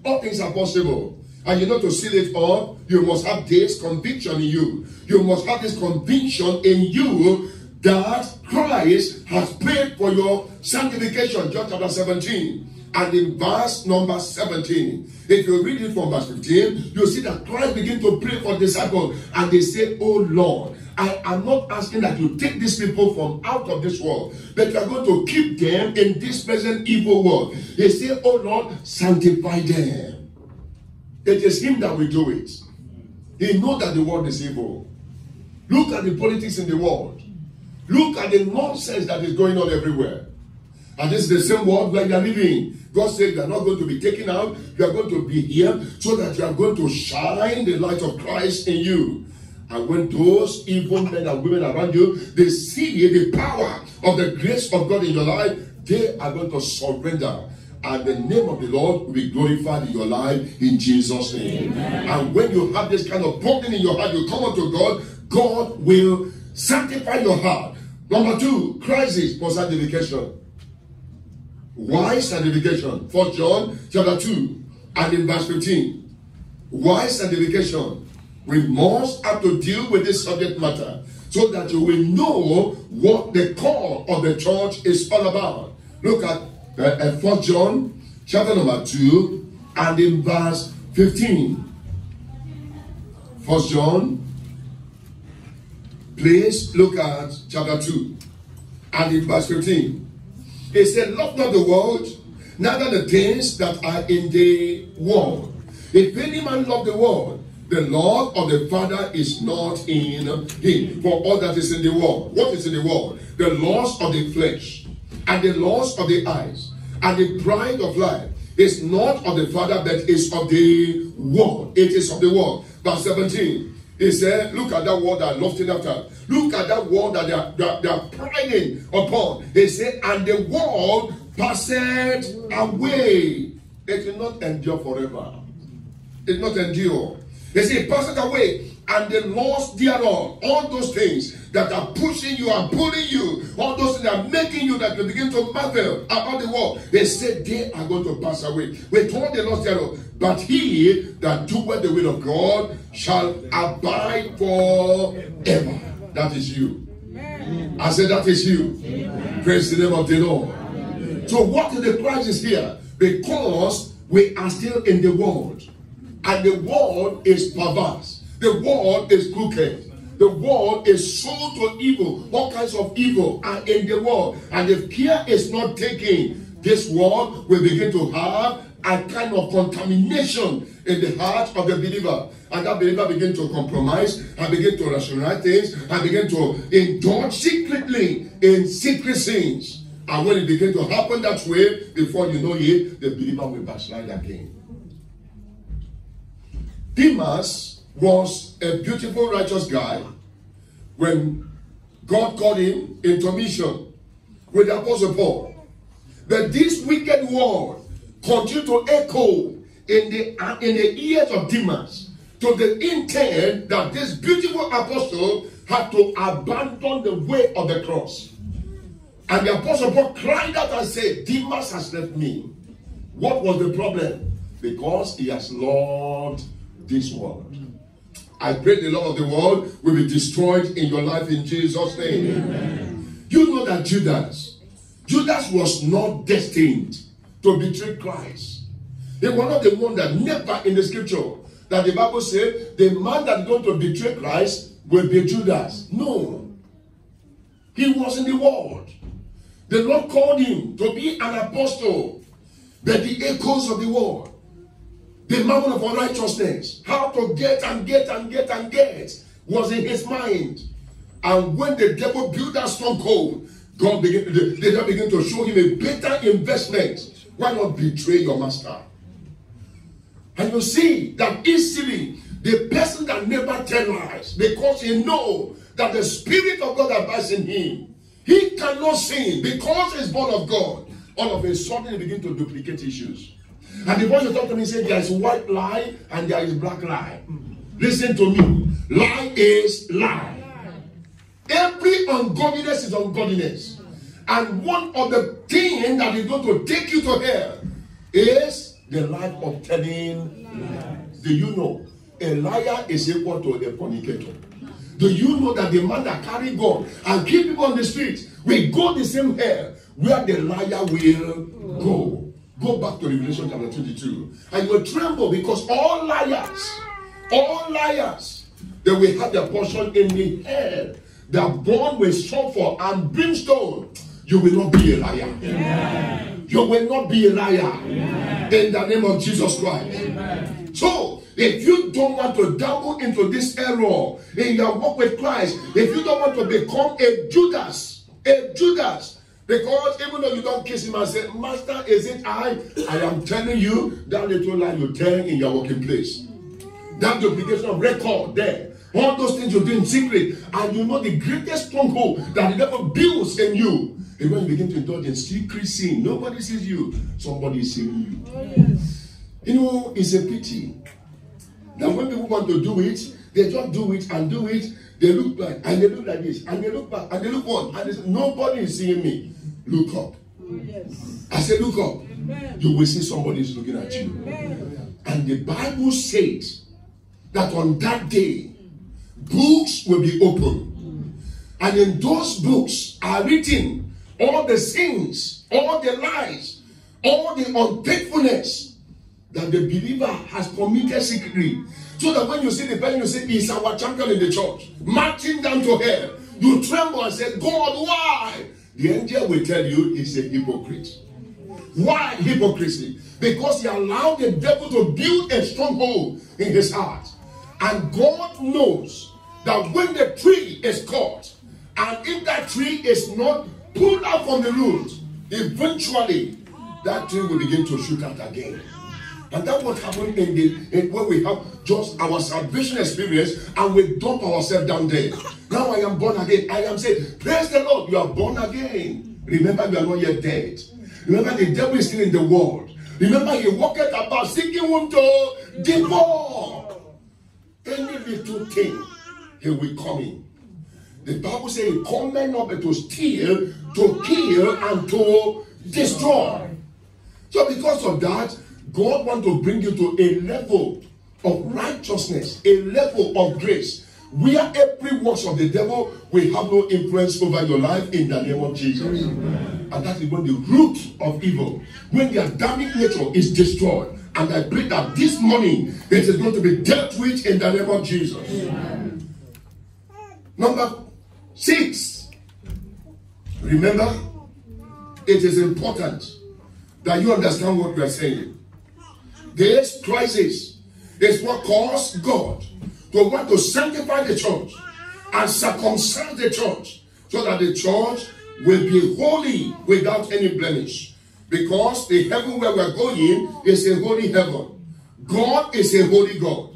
All things are possible. And you know, to seal it up, you must have this conviction in you. You must have this conviction in you that Christ has paid for your sanctification. John chapter 17. And in verse number 17, if you read it from verse 15, you see that Christ began to pray for disciples. And they said, oh Lord, I am not asking that you take these people from out of this world, but you are going to keep them in this present evil world. They say, oh Lord, sanctify them. It is Him that will do it. He knows that the world is evil. Look at the politics in the world. Look at the nonsense that is going on everywhere. And this is the same world where you are living. God said you are not going to be taken out. You are going to be here so that you are going to shine the light of Christ in you. And when those evil men and women around you, they see the power of the grace of God in your life, they are going to surrender. And the name of the Lord will be glorified in your life in Jesus' name. Amen. And when you have this kind of burden in your heart, you come unto God, God will sanctify your heart. Number 2, crisis for sanctification. Why sanctification? 1 John chapter 2 and in verse 15. Why sanctification? We must have to deal with this subject matter so that you will know what the call of the church is all about. Look at 1 John chapter number 2 and in verse 15. 1 John, please look at chapter 2 and in verse 15. He said, love not the world, neither the things that are in the world. If any man love the world, the love of the Father is not in him. For all that is in the world. What is in the world? The lust of the flesh, and the lust of the eyes, and the pride of life is not of the Father, but is of the world. It is of the world. Verse 17. He said, look at that word that lofting after. Look at that word that they are priding upon. He said, and the world passed away. It will not endure forever. It will not endure. They say, it passes away, and the loss thereof, all those things that are pushing you and pulling you, all those things that are making you that you begin to marvel about the world, they say they are going to pass away. With all the loss thereof, but he that doeth the will of God shall abide forever. That is you. I said that is you. Praise the name of the Lord. So what is the crisis here? Because we are still in the world. And the world is perverse. The world is crooked. The world is sold to evil. All kinds of evil are in the world. And if care is not taken, this world will begin to have a kind of contamination in the heart of the believer. And that believer begin to compromise and begin to rationalize things and begin to indulge secretly in secret sins. And when it begins to happen that way, before you know it, the believer will backslide again. Demas was a beautiful, righteous guy when God called him into mission with the Apostle Paul. But this wicked word continued to echo in the ears of Demas, to the intent that this beautiful apostle had to abandon the way of the cross. And the Apostle Paul cried out and said, Demas has left me. What was the problem? Because he has loved this world. I pray the love of the world will be destroyed in your life in Jesus' name. Amen. You know that Judas was not destined to betray Christ. They were not the one that never in the scripture that the Bible said the man that is going to betray Christ will be Judas. No. He was in the world. The Lord called him to be an apostle. But the echoes of the world, the mammon of unrighteousness, how to get was in his mind. And when the devil built that stronghold, the devil began to show him a better investment. Why not betray your master? And you see that easily the person that never tells lies, because he knows that the Spirit of God abides in him, he cannot sin because he's born of God. All of a sudden he begins to duplicate issues. And the voice of talk to me said, there is white lie and there is black lie. Listen to me. Lie is lie. Every ungodliness is ungodliness. And one of the things that is going to take you to hell is the life of telling lies. Do you know a liar is equal to a fornicator? Do you know that the man that carry gun and kill people on the street will go the same hell where the liar will go? Go back to Revelation chapter 22 and you will tremble, because all liars, they will have their portion in the hell. They are born with sulfur and brimstone. You will not be a liar. Amen. You will not be a liar. Amen. In the name of Jesus Christ. Amen. So, if you don't want to dabble into this error in your walk with Christ, if you don't want to become a Judas, because even though you don't kiss him and say, Master, is it I am telling you that little lie you tell in your working place. That duplication of record there. All those things you do in secret. And you know the greatest stronghold that the devil builds in you. And when you begin to indulge in secret sin, nobody sees you. Somebody is seeing you. Oh, yes. You know, it's a pity that when people want to do it, they just do it and do it. They look back and they look like this. And they look back and they look on. And they say, nobody is seeing me. Look up. Oh, yes. I said, look up. Amen. You will see somebody is looking at you. Amen. And the Bible says that on that day, books will be opened. And in those books are written all the sins, all the lies, all the unfaithfulness that the believer has committed secretly. So that when you see the person, you say, he's our champion in the church, marching down to hell, you tremble and say, God, why? The angel will tell you he's a hypocrite. Why hypocrisy? Because he allowed the devil to build a stronghold in his heart. And God knows that when the tree is cut, and if that tree is not pulled out from the root, eventually that tree will begin to shoot out again. And that's what happened when we have just our salvation experience and we dump ourselves down there. Now I am born again. I am saved. Praise the Lord, you are born again. Remember, you are not yet dead. Remember, the devil is still in the world. Remember, he walketh about seeking whom to devour. Any little thing, he will come in. The Bible says he cometh not but to steal, to kill, and to destroy. So because of that, God wants to bring you to a level of righteousness, a level of grace, where every works of the devil will have no influence over your life in the name of Jesus. And that is when the root of evil, when the Adamic nature is destroyed. And I pray that this morning it is going to be dealt with in the name of Jesus. Amen. Number 6. Remember, it is important that you understand what we are saying. This crisis is what caused God to want to sanctify the church and circumcise the church so that the church will be holy without any blemish. Because the heaven where we are going is a holy heaven. God is a holy God.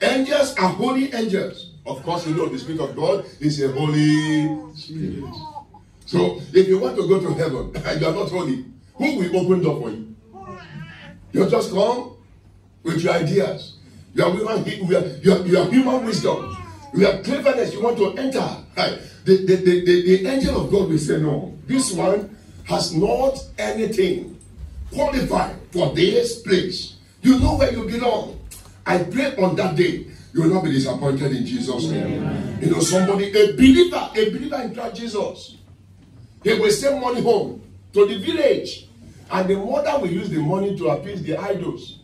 Angels are holy angels. Of course, you know the Spirit of God is a holy Spirit. So, if you want to go to heaven and you are not holy, who will open the door for you? You just come with your ideas. Your human wisdom. Your cleverness. You want to enter. The angel of God will say, no, this one has not anything qualified for this place. You know where you belong. I pray on that day, you will not be disappointed in Jesus' name. Amen. You know, somebody, a believer in Christ Jesus, he will send money home to the village. And the mother will use the money to appease the idols.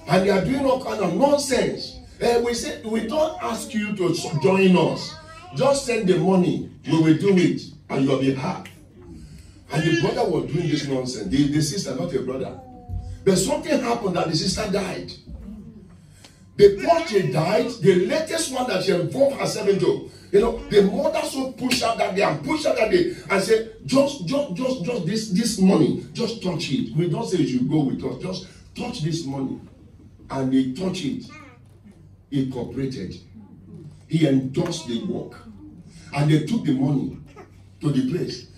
And they are doing all kind of nonsense. We say, we don't ask you to join us. Just send the money. We will do it on your behalf. And the brother was doing this nonsense. The sister, not a brother. But something happened that the sister died. Before she died, the latest one that she involved herself into, you know, the mother so pushed her that day and pushed her that day and said, just this money, just touch it. We don't say you should go with us. Just touch this money. And they touched it. He cooperated. He endorsed the work. And they took the money to the place.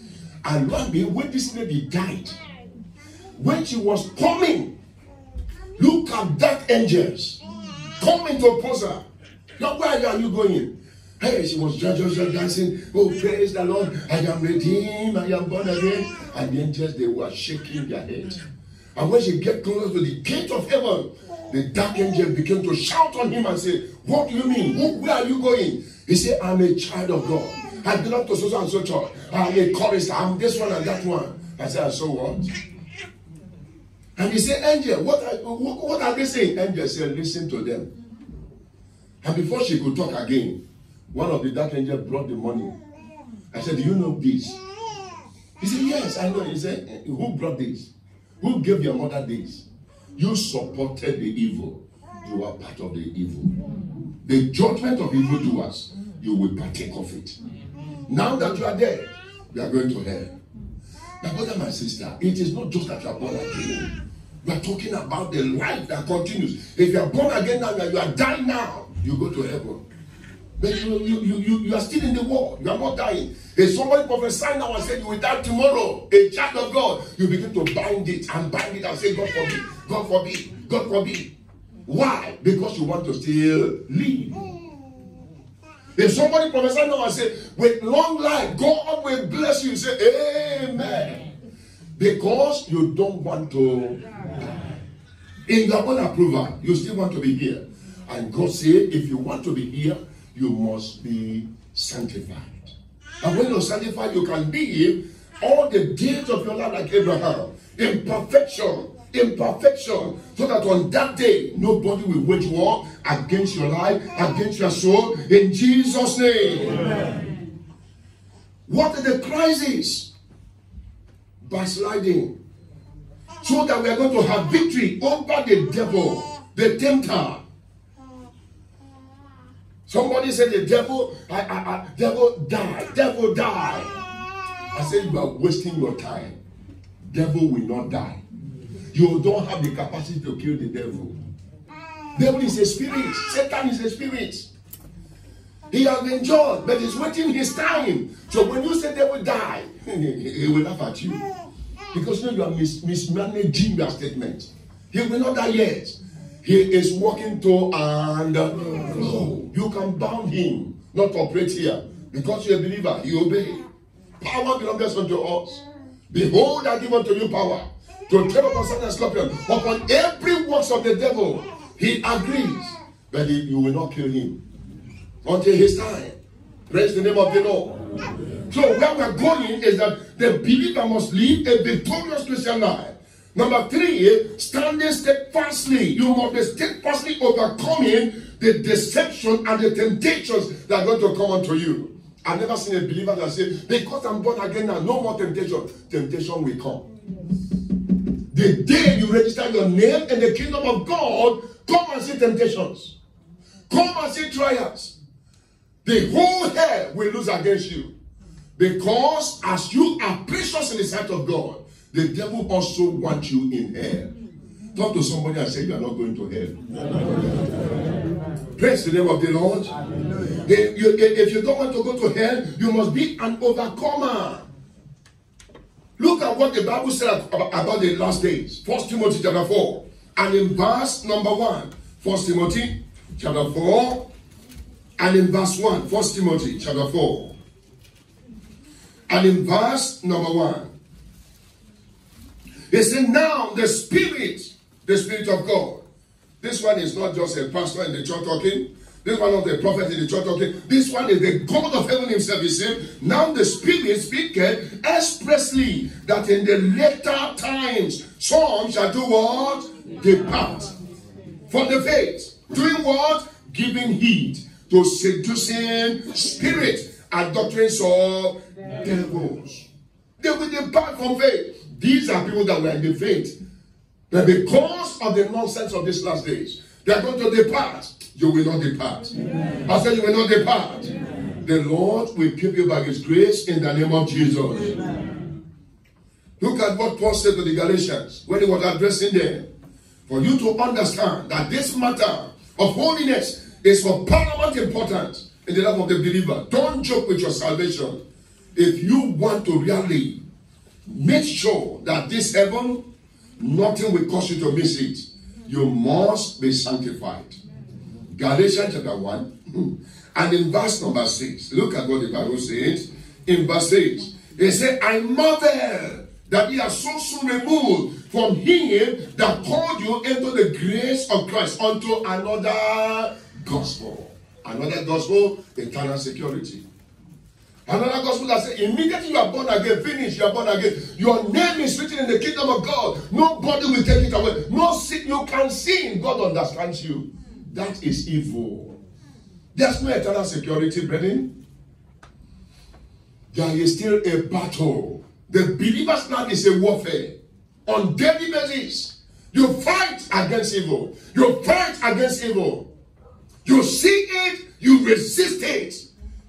And one day, when this lady died, when she was coming, look at that angels coming to oppose her. Now, where are you going? Hey, she was just dancing. Oh, praise the Lord. I am redeemed. I am born again. And the angels, they were shaking their heads. And when she get closer to the gate of heaven, the dark angel began to shout on him and say, what do you mean? Where are you going? He said, I'm a child of God. I belong to so and so church. I'm a chorister. I'm this one and that one. I said, so what? And he said, angel, what are they saying? Angel said, listen to them. And before she could talk again, one of the dark angels brought the money. I said, do you know this? He said, yes, I know. He said, who brought this? Who gave your mother this? You supported the evil. You are part of the evil. The judgment of evildoers, you will partake of it. Now that you are dead, you are going to hell. My brother, my sister, it is not just that you are born again. We are talking about the life that continues. If you are born again now, you are dying now, you go to heaven. But you are still in the world. You are not dying. If somebody prophesy now and say you will die tomorrow, a child of God, you begin to bind it and say, God forbid, God forbid, God forbid. Why? Because you want to still live. If somebody prophesy now and say, with long life, God will bless you, say, amen. Because you don't want to die. In your own approval, you still want to be here. And God said, if you want to be here, you must be sanctified. And when you're sanctified, you can live all the days of your life like Abraham. In perfection. So that on that day, nobody will wage war against your life, against your soul. In Jesus' name. Amen. What is the crisis? Backsliding. So that we are going to have victory over the devil, the tempter. Somebody said the devil, devil die. I said you are wasting your time. Devil will not die. You don't have the capacity to kill the devil. Devil is a spirit. Satan is a spirit. He has been judged, but he's waiting his time. So when you say devil die, he will laugh at you. Because you are mismanaging your statement. He will not die yet. He is walking to and fro. You can bound him, not operate here. Because you're a believer, he obey. Power belongs unto us. Behold, I give unto you power to tread upon serpents and scorpions, upon every works of the devil. He agrees, but you will not kill him. until his time. Praise the name of the Lord. So where we're going is that the believer must live a victorious Christian life. Number 3, standing steadfastly. You must be steadfastly overcoming the deception and the temptations that are going to come unto you. I've never seen a believer that says, because I'm born again now, no more temptation. Temptation will come. The day you register your name in the kingdom of God, come and see temptations. Come and see trials. The whole hell will lose against you. Because as you are precious in the sight of God, the devil also wants you in hell. Talk to somebody and say, you are not going to hell. Praise the name of the Lord. If you don't want to go to hell, you must be an overcomer. Look at what the Bible said about the last days. 1 Timothy chapter 4. And in verse number 1. 1 Timothy chapter 4. And in verse 1. 1 Timothy chapter 4. And in verse number 1. He said, now the Spirit of God. This one is not just a pastor in the church talking. This one not a prophet in the church talking. This one is the God of heaven himself. He said, now the Spirit speaketh expressly that in the later times some shall do what? Depart from the faith. Doing what? Giving heed to seducing spirit and doctrines of devils. They will depart from faith. These are people that were in the faith. But because of the nonsense of these last days, they are going to depart. You will not depart. Amen. I said you will not depart. Amen. The Lord will keep you by his grace in the name of Jesus. Amen. Look at what Paul said to the Galatians when he was addressing them. For you to understand that this matter of holiness is of paramount importance in the life of the believer. Don't joke with your salvation. If you want to really make sure that this heaven, nothing will cause you to miss it, you must be sanctified. Galatians chapter 1 and in verse number 6, look at what the Bible says. In verse 6, it said, I marvel that ye are so soon removed from him that called you into the grace of Christ unto another gospel. Another gospel, eternal security. Another gospel that says, immediately you are born again, finish, you are born again. Your name is written in the kingdom of God. Nobody will take it away. No sin, you can sin. God understands you. That is evil. There's no eternal security, brethren. There is still a battle. The believer's life is a warfare. On daily basis, you fight against evil. You fight against evil. You see it, you resist it.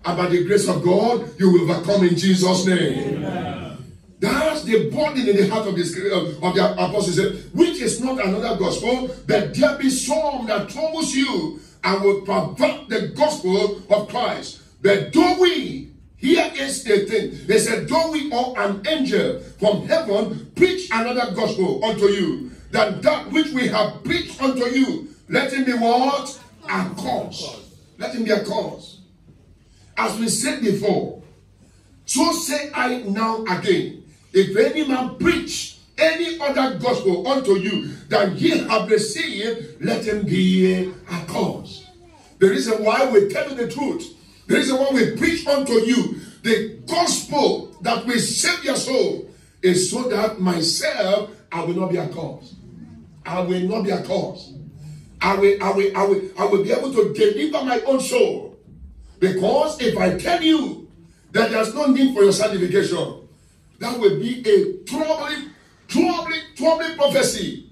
And by the grace of God, you will overcome in Jesus' name. Amen. That's the burden in the heart of the apostles, which is not another gospel, but there be some that troubles you and will pervert the gospel of Christ. But do we, here is the thing, they said, do we or an angel from heaven preach another gospel unto you, than that which we have preached unto you? Let him be what? A cause. Let him be a cause. As we said before, so say I now again, if any man preach any other gospel unto you than ye have received, let him be a cause. The reason why we tell you the truth, the reason why we preach unto you the gospel that will save your soul, is so that myself, I will not be a cause. I will not be a cause. I will be able to deliver my own soul. Because if I tell you that there's no need for your sanctification, that will be a troubling prophecy.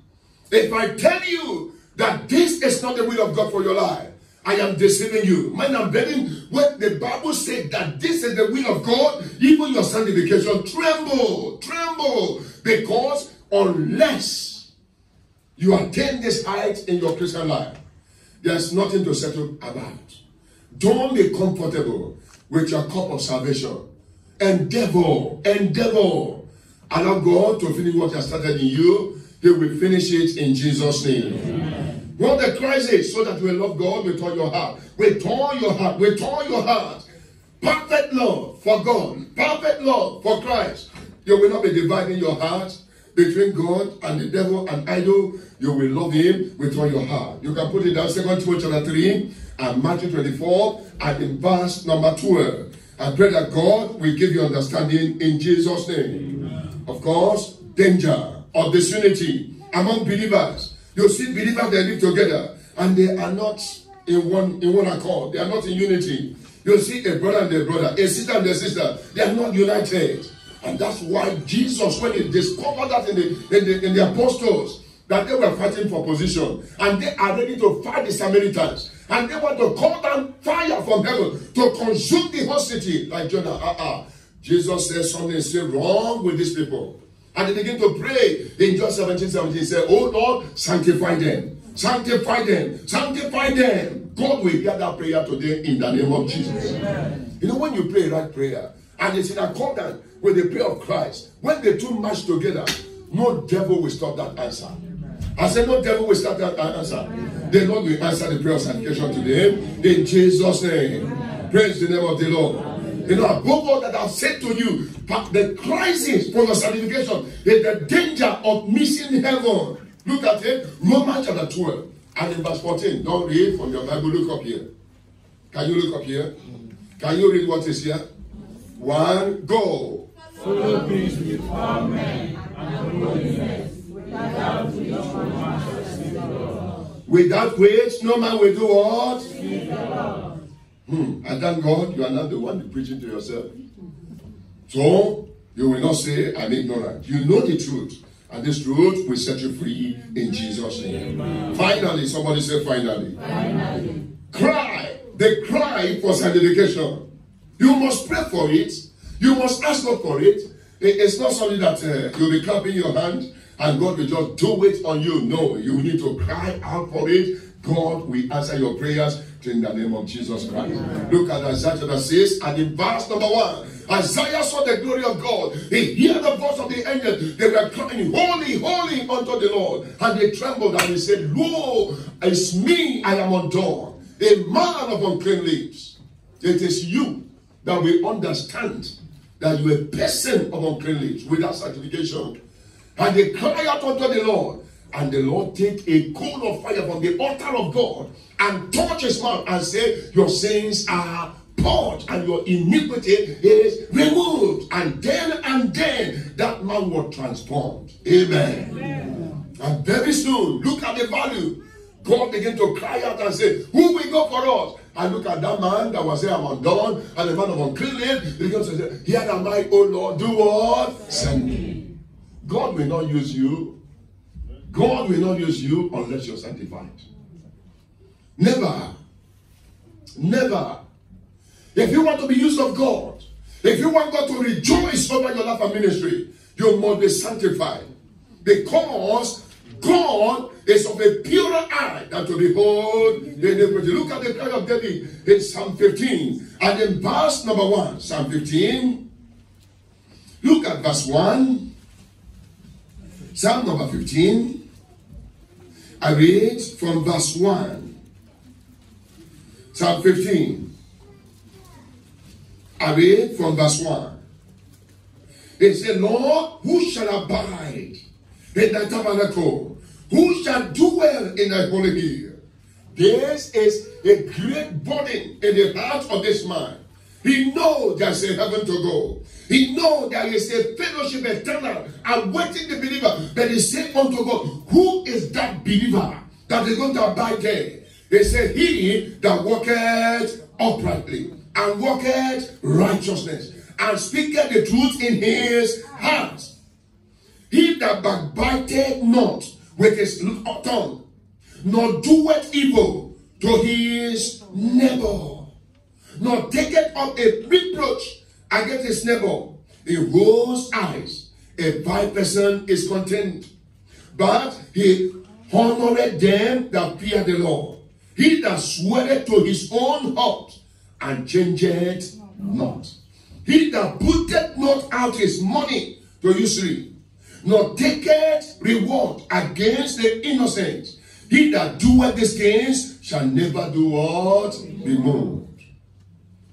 If I tell you that this is not the will of God for your life, I am deceiving you. Man, I'm betting when the Bible said that this is the will of God, even your sanctification, tremble. Because unless you attain this height in your Christian life, there's nothing to settle about. Don't be comfortable with your cup of salvation. Endeavor. Allow God to finish what he has started in you. He will finish it in Jesus' name. Amen. What the Christ is, so that you will love God with all your heart. With all your heart. Perfect love for God. Perfect love for Christ. You will not be dividing your heart between God and the devil and idol. You will love him with all your heart. You can put it down, 2 Timothy chapter 3. and Matthew 24 and in verse number 12. I pray that God will give you understanding in Jesus' name. Amen. Of course, danger of disunity among believers. You see believers, they live together and they are not in one accord. They are not in unity. You see a brother and a brother, a sister and a sister, they are not united. And that's why Jesus, when he discovered that in the apostles, that they were fighting for position, and they are ready to fight the Samaritans, and they want to call down fire from heaven to consume the whole city, like Jonah. Jesus says something is wrong with these people. And they begin to pray in John 17:17. He said, oh Lord, sanctify them. Sanctify them. Sanctify them. God will hear that prayer today in the name of Jesus. Amen. You know, when you pray right prayer, and it's in accordance with the prayer of Christ, when the two match together, no devil will stop that answer. I said, no devil will stop that answer. The Lord will answer the prayer of sanctification today in Jesus' name. Praise the name of the Lord. You know, above all that I've said to you, but the crisis for your sanctification is the danger of missing heaven. Look at it, Romans chapter 12 and in verse 14. Don't read from your Bible, look up here. Can you look up here? Can you read what is here? 1, go. Follow peace with all men and holiness, without which no man shall see the Lord. Without which no man will do what? See the Lord. And thank God you are not the one preaching to yourself. So you will not say, I'm ignorant. You know the truth. And this truth will set you free in Jesus' name. Amen. Finally, somebody say finally. Finally. Cry. They cry for sanctification. You must pray for it. You must ask God for it. It's not something that you'll be clapping your hand and God will just do it on you. No, you need to cry out for it. God will answer your prayers in the name of Jesus Christ. Amen. Look at Isaiah chapter 6 and in verse number 1. Isaiah saw the glory of God. He heard the voice of the angel. They were crying, holy, holy unto the Lord. And they trembled and they said, lo, it's me, I am undone, a man of unclean lips. It is you that will understand that you are a person of unclean lips without sanctification. And they cry out unto the Lord. And the Lord take a coal of fire from the altar of God and touch his mouth and say, your sins are purged and your iniquity is removed. And then that man was transformed. Amen. Amen. And very soon, look at the value. God began to cry out and say, who will go for us? And look at that man that was there, I'm undone, and the man of unclean lips. He begins to say, here am I, O Lord, do what? Send me. God will not use you. God will not use you unless you're sanctified. Never. Never. If you want to be used of God, if you want God to rejoice over your life and ministry, you must be sanctified. Because God is of a purer eye than to behold the iniquity. Look at the prayer of David in Psalm 15 and in verse number 1. Psalm 15. Look at verse 1. Psalm number 15. I read from verse 1. Psalm 15. I read from verse 1. It said, Lord, who shall abide in thy tabernacle? Who shall dwell in thy holy hill? This is a great burden in the heart of this man. He knows there's a heaven to go. He knows there is a fellowship eternal awaiting the believer. But he said unto God, who is that believer that is going to abide there? He said, he that walketh uprightly and walketh righteousness and speaketh the truth in his heart. He that backbiteth not with his tongue, nor doeth evil to his neighbor, nor taketh up a reproach against his neighbor, in whose eyes a vile person is content, but he honoreth them that fear the Lord. He that sweareth to his own heart and changeth not. He that putteth not out his money to usury, nor taketh reward against the innocent. He that doeth these things shall never do what? Be moved.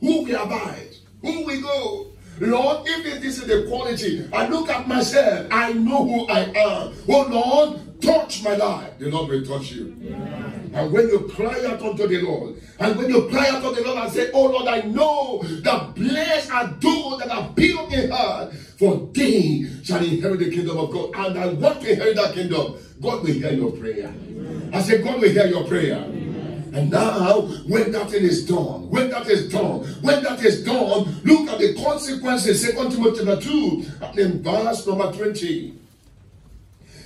Who will abide? Who will go? Lord, if this is the quality, I look at myself, I know who I am. Oh Lord, touch my life. The Lord will touch you. Amen. And when you cry out unto the Lord, and when you cry out unto the Lord and say, oh Lord, I know that blessed are those that are pure in heart, for they shall inherit the kingdom of God. And I want to inherit that kingdom. God will hear your prayer. I said, God will hear your prayer. And now, when that thing is done, when that is done, look at the consequences. 2 Timothy chapter 2, and in verse number 20.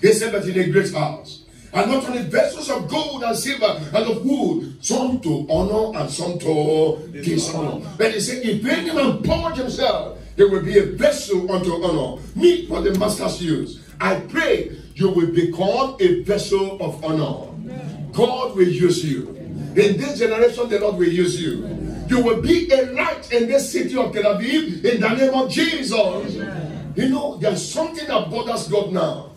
He said that in a great house, and not only vessels of gold and silver and of wood, some to honor and some to dishonor. But he said, if any man purge himself, there will be a vessel unto honor, meet for the master's use. I pray you will become a vessel of honor. God will use you. In this generation, the Lord will use you. You will be a light in this city of Tel Aviv in the name of Jesus. You know, there's something that bothers God now.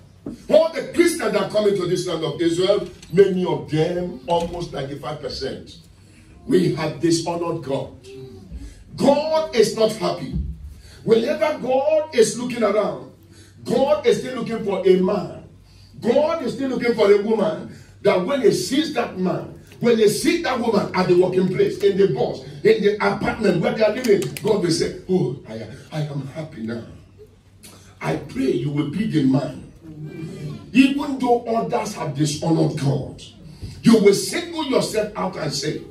All the Christians that are coming to this land of Israel, many of them, almost 95%, we have dishonored God. God is not happy. Whenever God is looking around, God is still looking for a man. God is still looking for a woman that when he sees that man, when they see that woman at the working place, in the bus, in the apartment where they are living, God will say, oh, I am happy now. I pray you will be the man. Even though others have dishonored God, you will single yourself out and say,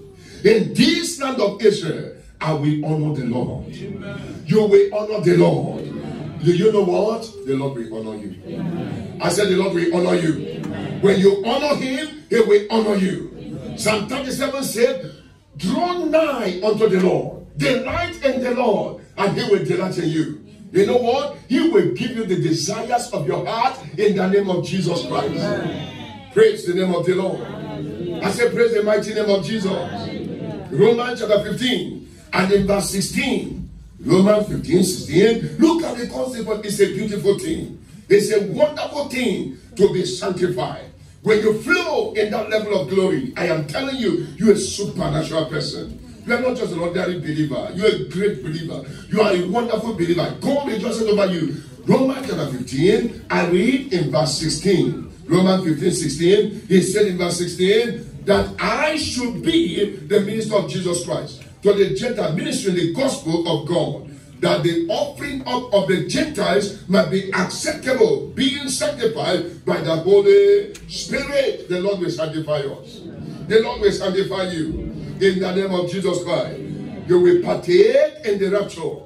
in this land of Israel, I will honor the Lord. Amen. You will honor the Lord. Amen. Do you know what? The Lord will honor you. Amen. I said the Lord will honor you. Amen. When you honor him, he will honor you. Psalm 37 said, draw nigh unto the Lord, delight in the Lord, and he will delight in you. You know what? He will give you the desires of your heart in the name of Jesus Christ. Amen. Praise the name of the Lord. Hallelujah. I say praise the mighty name of Jesus. Hallelujah. Romans chapter 15 and in verse 16. Romans 15, 16. Look at the concept. It's a beautiful thing. It's a wonderful thing to be sanctified. When you flow in that level of glory, I am telling you, you're a supernatural person. You are not just an ordinary believer. You are a great believer. You are a wonderful believer. God rejoices over you. Romans chapter 15, I read in verse 16. Romans 15, 16. He said in verse 16, that I should be the minister of Jesus Christ to the Gentile, ministering the gospel of God, that the offering up of the Gentiles might be acceptable, being sanctified by the Holy Spirit. The Lord will sanctify us. The Lord will sanctify you. In the name of Jesus Christ. You will partake in the rapture.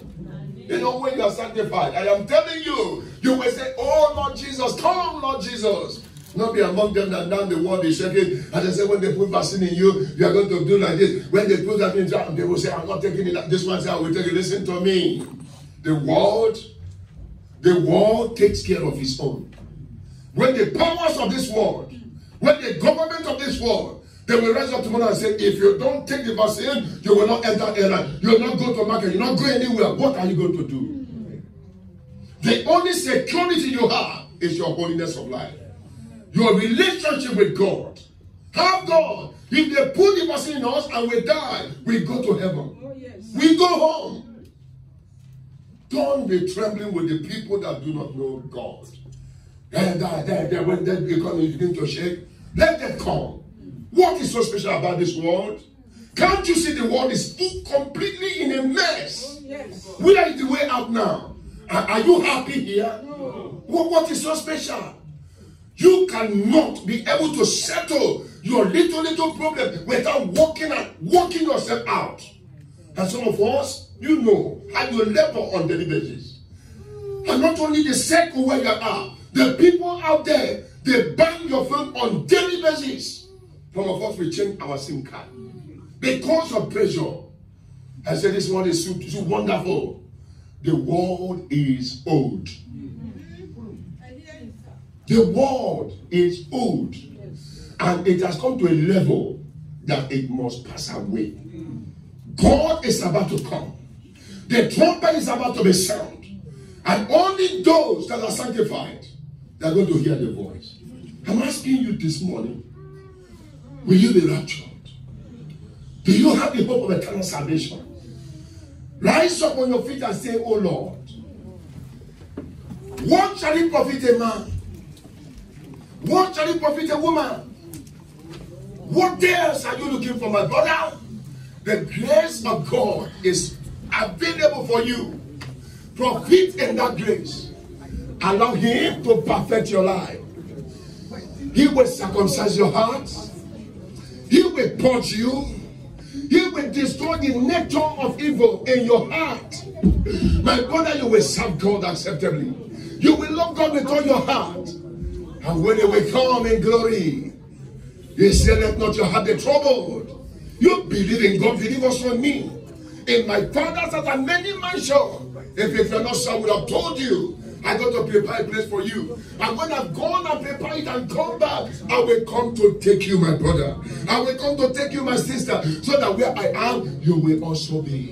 You know, when you are sanctified, I am telling you, you will say, oh Lord Jesus, come Lord Jesus. Not be among them that now the world is shaking. And they say, when they put vaccine in you, you are going to do like this. When they put that in, they will say, I'm not taking it. This one says, I will take it. Listen to me. The world takes care of its own. When the powers of this world, when the government of this world, they will rise up tomorrow and say, if you don't take the vaccine, you will not enter airline. You will not go to market. You will not go anywhere. What are you going to do? The only security you have is your holiness of life. Your relationship with God. Have God. If they put the vaccine in us and we die, we go to heaven. Oh, yes. We go home. Don't be trembling with the people that do not know God. When the economy begin to shake, let them come. What is so special about this world? Can't you see the world is completely in a mess? Oh, yes. Where is the way out now? Are you happy here? No. What is so special? You cannot be able to settle your little problem without working yourself out. And some of us, you know, how you labor on daily basis. And not only the circle where you are, the people out there, they bang your phone on daily basis. Some of us will change our SIM card because of pressure. I said this one is so wonderful. The world is old. The world is old. And it has come to a level that it must pass away. God is about to come. The trumpet is about to be sound. And only those that are sanctified, they are going to hear the voice. I'm asking you this morning, will you be raptured? Do you have the hope of eternal salvation? Rise up on your feet and say, oh Lord, what shall it profit a man? What shall it profit a woman? What else are you looking for, my brother? The grace of God is available for you. Profit in that grace. Allow him to perfect your life. He will circumcise your heart. He will purge you. He will destroy the nature of evil in your heart. My brother, you will serve God acceptably. You will love God with all your heart. And when he will come in glory, he said, let not your heart be troubled. You believe in God, believe also in me. In my Father's house are many mansions. If you're not so, I would have told you. I got to prepare a place for you. And when I've gone and prepared it and come back, I will come to take you, my brother. I will come to take you, my sister, so that where I am, you will also be.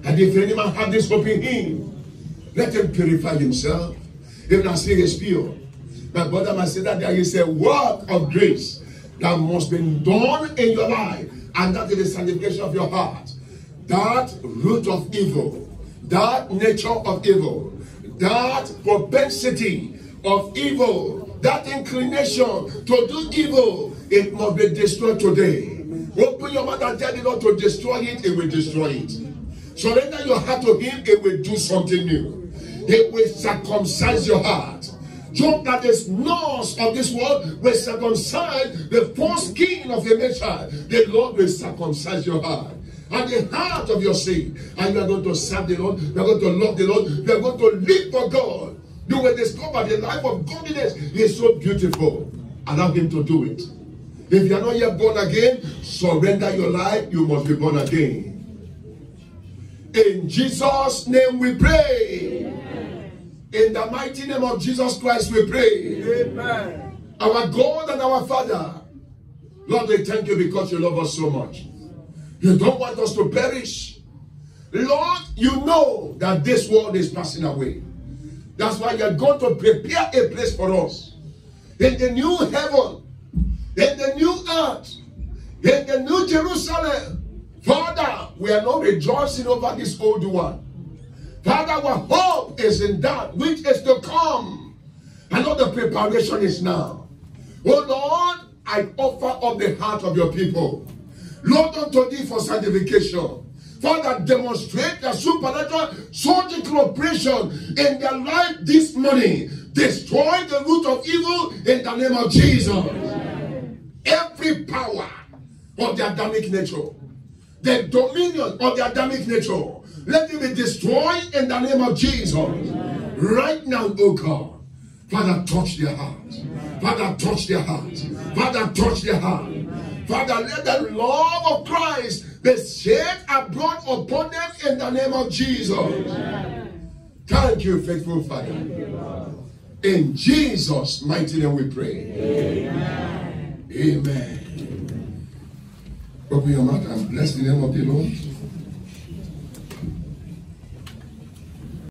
And if any man have this hope in him, let him purify himself. Even as he is pure. My brother, my sister, there is a work of grace that must be done in your life. And that is the sanctification of your heart. That root of evil, that nature of evil, that propensity of evil, that inclination to do evil, it must be destroyed today. Open your mouth and tell the Lord to destroy it, it will destroy it. Surrender your heart to him, it will do something new. It will circumcise your heart. Job that is nose of this world will circumcise the foreskin of a nation. The Lord will circumcise your heart and the heart of your seed. And you are going to serve the Lord. You are going to love the Lord. You are going to live for God. You will discover the life of godliness is so beautiful. Allow him to do it. If you are not yet born again, surrender your life. You must be born again. In Jesus' name we pray. Amen. In the mighty name of Jesus Christ we pray. Amen. Our God and our Father, Lord, we thank you because you love us so much. You don't want us to perish. Lord, you know that this world is passing away. That's why you're going to prepare a place for us. In the new heaven, in the new earth, in the new Jerusalem. Father, we are not rejoicing over this old one. Father, our hope is in that which is to come. I know the preparation is now. Oh Lord, I offer up the heart of your people. Lord, unto thee for sanctification. Father, demonstrate the supernatural surgical operation in their life this morning. Destroy the root of evil in the name of Jesus. Every power of the Adamic nature, the dominion of the Adamic nature, let it be destroyed in the name of Jesus. Right now, oh God, Father, touch their heart. Father, touch their heart. Father, touch their heart. Father, let the love of Christ be shed abroad upon them in the name of Jesus. Thank you, faithful Father. In Jesus' mighty name we pray. Amen. Open your mouth and bless the name of the Lord.